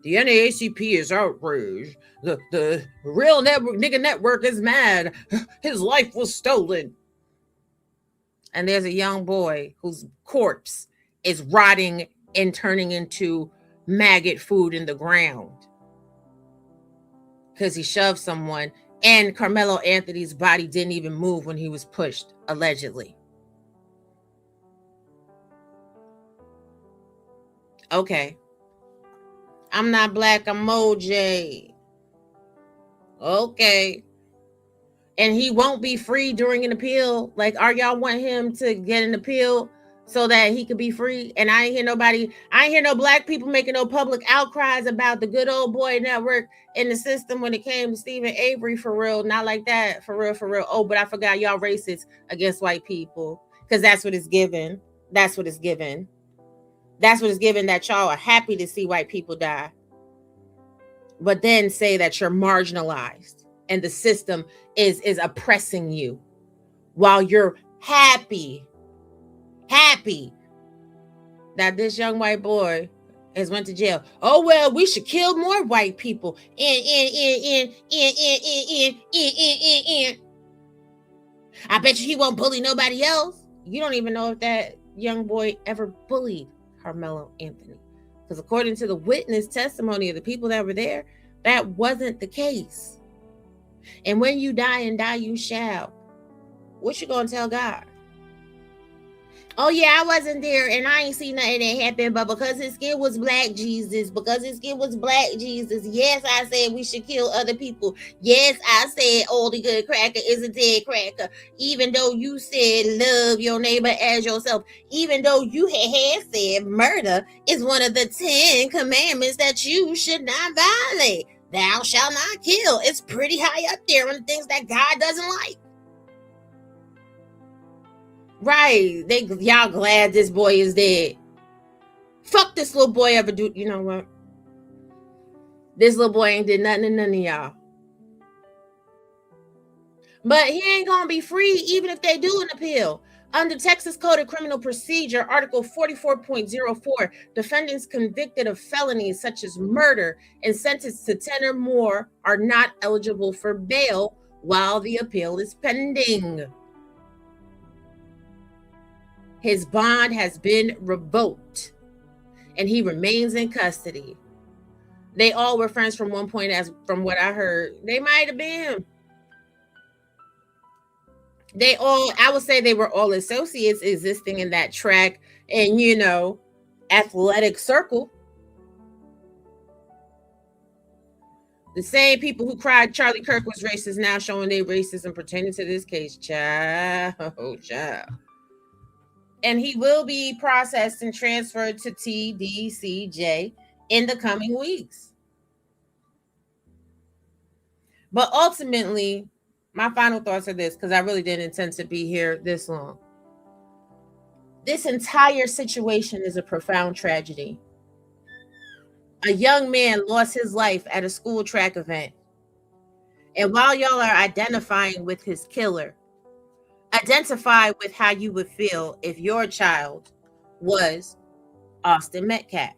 S16: The NAACP is outraged. The real nigga network is mad. His life was stolen. And there's a young boy whose corpse is rotting and turning into maggot food in the ground because he shoved someone, and Karmelo Anthony's body didn't even move when he was pushed, allegedly. Okay. I'm not black, I'm OJ. Okay. And he won't be free during an appeal. Like, are y'all want him to get an appeal so that he could be free? And I ain't hear no black people making no public outcries about the good old boy network in the system when it came to Stephen Avery, for real. Not like that, for real. Oh, but I forgot y'all racist against white people, because that's what it's given. That's what it's given, that y'all are happy to see white people die, but then say that you're marginalized and the system is oppressing you while you're happy that this young white boy has went to jail. Oh, well, we should kill more white people. I bet you he won't bully nobody else. You don't even know if that young boy ever bullied Karmelo Anthony, because according to the witness testimony of the people that were there, that wasn't the case. And when you die and die you shall, what you gonna tell God? Oh yeah, I wasn't there and I ain't seen nothing that happened, but because his skin was black Jesus, yes, I said we should kill other people. Yes, I said only good cracker is a dead cracker. Even though you said love your neighbor as yourself, even though you had said murder is one of the 10 commandments that you should not violate. Thou shalt not kill. It's pretty high up there on the things that God doesn't like. Right. Y'all glad this boy is dead. Fuck this little boy ever do. You know what? This little boy ain't did nothing to none of y'all. But he ain't gonna be free even if they do an appeal. Under Texas Code of Criminal Procedure, Article 44.04, defendants convicted of felonies such as murder and sentenced to 10 or more are not eligible for bail while the appeal is pending. His bond has been revoked and he remains in custody. They all were friends from one point, as from what I heard. They might have been. I would say they were all associates existing in that track and, athletic circle. The same people who cried Charlie Kirk was racist now showing their racism pertaining to this case. Child. And he will be processed and transferred to TDCJ in the coming weeks. But ultimately, my final thoughts are this, because I really didn't intend to be here this long. This entire situation is a profound tragedy. A young man lost his life at a school track event. And while y'all are identifying with his killer, identify with how you would feel if your child was Austin Metcalf.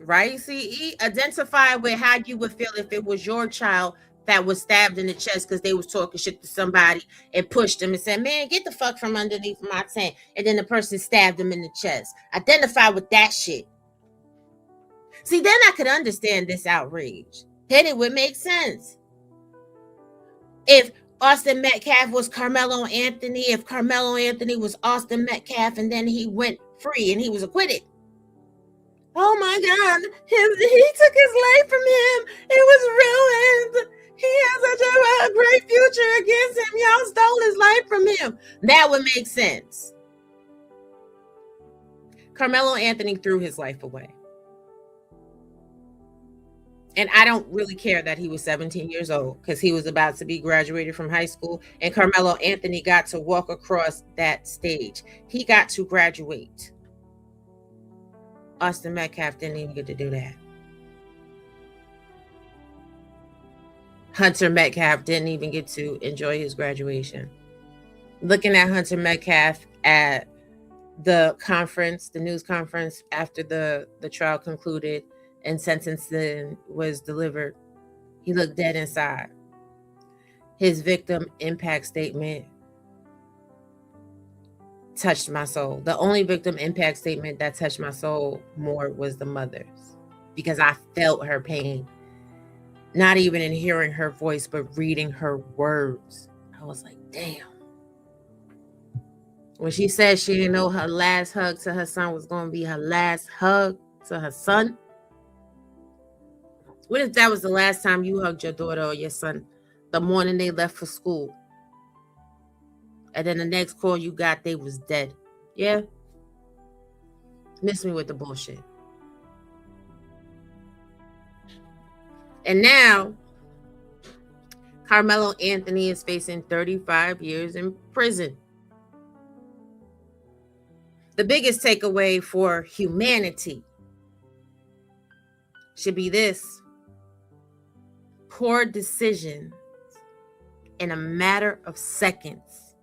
S16: Right? See, identify with how you would feel if it was your child that was stabbed in the chest because they was talking shit to somebody and pushed him and said, man, get the fuck from underneath my tent. And then the person stabbed him in the chest. Identify with that shit. See, then I could understand this outrage. Then it would make sense. If Austin Metcalf was Karmelo Anthony, if Karmelo Anthony was Austin Metcalf, and then he went free and he was acquitted. Oh my God, he took his life from him. It was ruined. He has such a great future against him. Y'all stole his life from him. That would make sense. Karmelo Anthony threw his life away. And I don't really care that he was 17 years old because he was about to be graduated from high school. And Karmelo Anthony got to walk across that stage. He got to graduate. Austin Metcalf didn't even get to do that. Hunter Metcalf didn't even get to enjoy his graduation. Looking at Hunter Metcalf at the conference, the news conference after the trial concluded and sentencing was delivered, he looked dead inside. His victim impact statement touched my soul. The only victim impact statement that touched my soul more was the mother's, because I felt her pain, not even in hearing her voice, but reading her words. I was like, damn. When she said she didn't know her last hug to her son was going to be her last hug to her son. What if that was the last time you hugged your daughter or your son the morning they left for school? And then the next call you got, they was dead. Yeah? Miss me with the bullshit. And now, Karmelo Anthony is facing 35 years in prison. The biggest takeaway for humanity should be this: poor decisions in a matter of seconds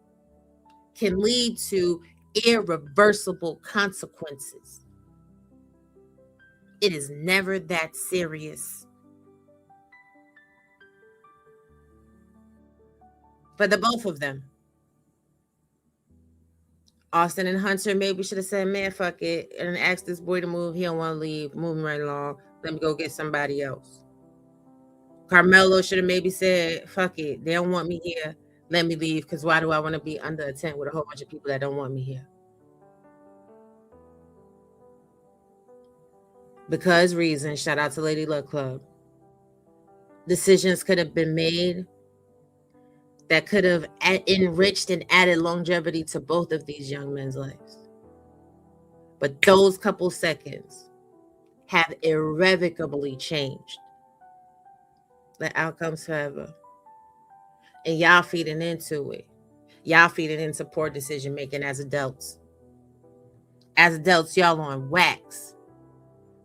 S16: can lead to irreversible consequences. It is never that serious. For the both of them. Austin and Hunter maybe should have said, man, fuck it, and asked this boy to move. He don't want to leave. Moving right along. Let me go get somebody else. Karmelo should have maybe said, fuck it, they don't want me here. Let me leave, because why do I want to be under a tent with a whole bunch of people that don't want me here? Because reasons, shout out to Lady Luck Club. Decisions could have been made that could have enriched and added longevity to both of these young men's lives. But those couple seconds have irrevocably changed the outcomes forever. And y'all feeding into it. Y'all feeding into poor decision making as adults. As adults, y'all on wax.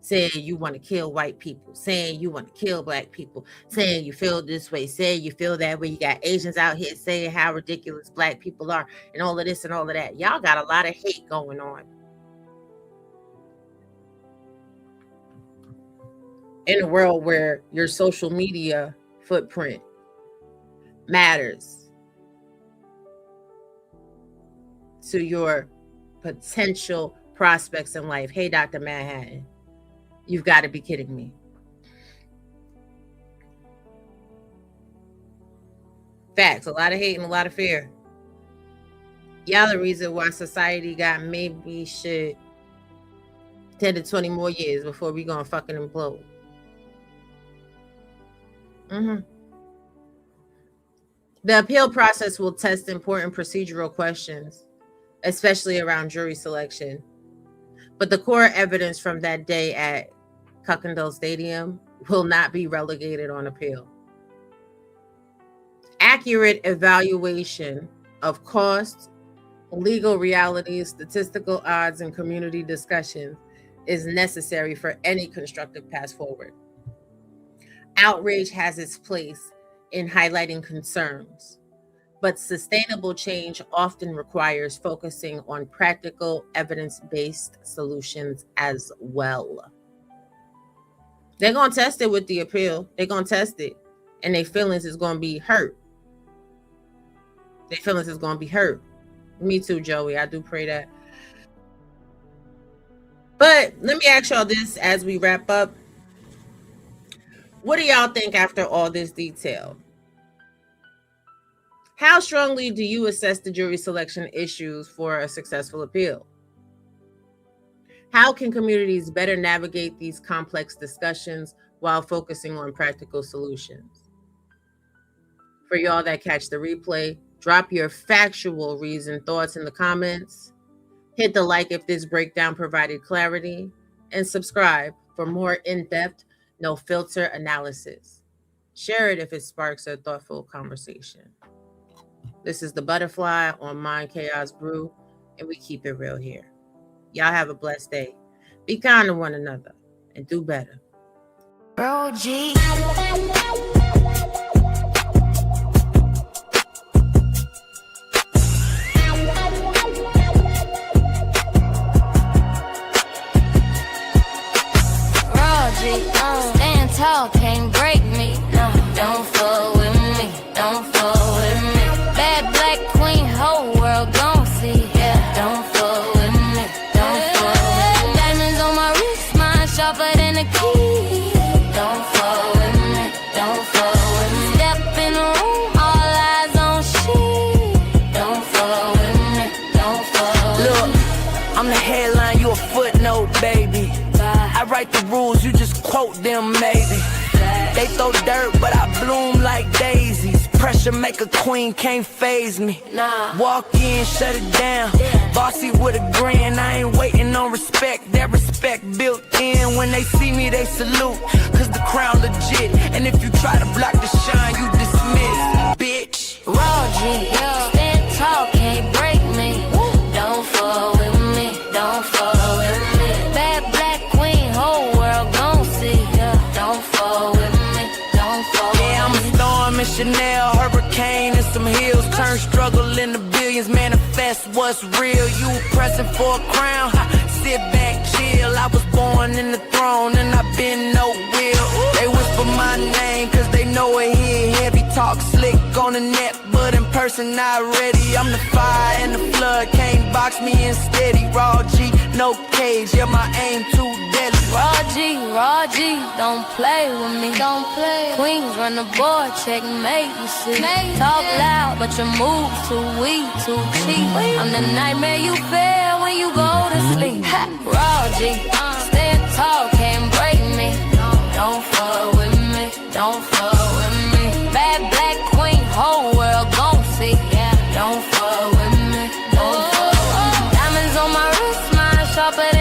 S16: Saying you want to kill white people, saying you want to kill black people, saying you feel this way, saying you feel that way. You got Asians out here saying how ridiculous black people are and all of this and all of that. Y'all got a lot of hate going on. In a world where your social media footprint matters to your potential prospects in life. Hey, Dr. Manhattan. You've got to be kidding me. Facts. A lot of hate and a lot of fear. Y'all the reason why society got maybe shit 10 to 20 more years before we gonna fucking implode. The appeal process will test important procedural questions, especially around jury selection. But the core evidence from that day at Kuykendall Stadium will not be relegated on appeal. Accurate evaluation of costs, legal realities, statistical odds, and community discussion is necessary for any constructive path forward. Outrage has its place in highlighting concerns, but sustainable change often requires focusing on practical, evidence-based solutions as well. They're going to test it with the appeal. They're going to test it, and their feelings is going to be hurt. Their feelings is going to be hurt. Me too, Joey. I do pray that. But let me ask y'all this as we wrap up. What do y'all think after all this detail? How strongly do you assess the jury selection issues for a successful appeal? How can communities better navigate these complex discussions while focusing on practical solutions? For y'all that catch the replay, drop your factual reasoned thoughts in the comments. Hit the like if this breakdown provided clarity, and subscribe for more in-depth, no filter analysis. Share it if it sparks a thoughtful conversation. This is The Butterfly on Mind Chaos Brew, and we keep it real here. Y'all have a blessed day. Be kind to one another and do better.
S3: Bro G. Stand tall, can't break me. No, don't fuck with me. Don't fuck with me. Bad black queen, whole world gon' see. Yeah, don't fuck with me. Don't fuck with me. Diamonds on my wrist, mine sharper than a key. Don't fuck with me. Don't fuck with me. Step in the room, all eyes on shit. Don't fuck with me. Don't fuck with me.
S6: Look, I'm the headline, you a footnote, baby. I write the rules, you just quote them maybe. They throw dirt, but I bloom like daisies. Pressure make a queen, can't faze me. Walk in, shut it down. Bossy with a grin, I ain't waiting on respect. That respect built in. When they see me, they salute, cause the crown legit. And if you try to block the shine, you dismiss, bitch.
S3: Raw G, stand tall, can't break me. Don't fuck with me, don't fuck with me. Bad black queen, whole world gon' see. Don't fuck with me, don't fuck with me.
S6: Yeah, I'm a storm in Chanel, hurricane and some hills. Turn struggle into billions, manifest what's real. You pressing for a crown, sit back, chill. I was born in the throne and I've been no will. They whisper my name cause they know it here. Heavy talk slick on the net, but in person not ready. I'm the fire and the flood, can't box me in steady. Raw G, no cage, yeah, my aim too deadly.
S3: Raw G, don't play with me. Don't play. Queens run the board, checkmate, you see. Talk loud, but your moves too weak, too cheap. I'm the nightmare you fear when you go to sleep. Raw G, stand tall, can't break me. Don't fuck with me, don't fuck with me. Bad black queen, whole world gon' see. Don't fuck with me, don't fuck with me. Diamonds on my wrist, mine sharper than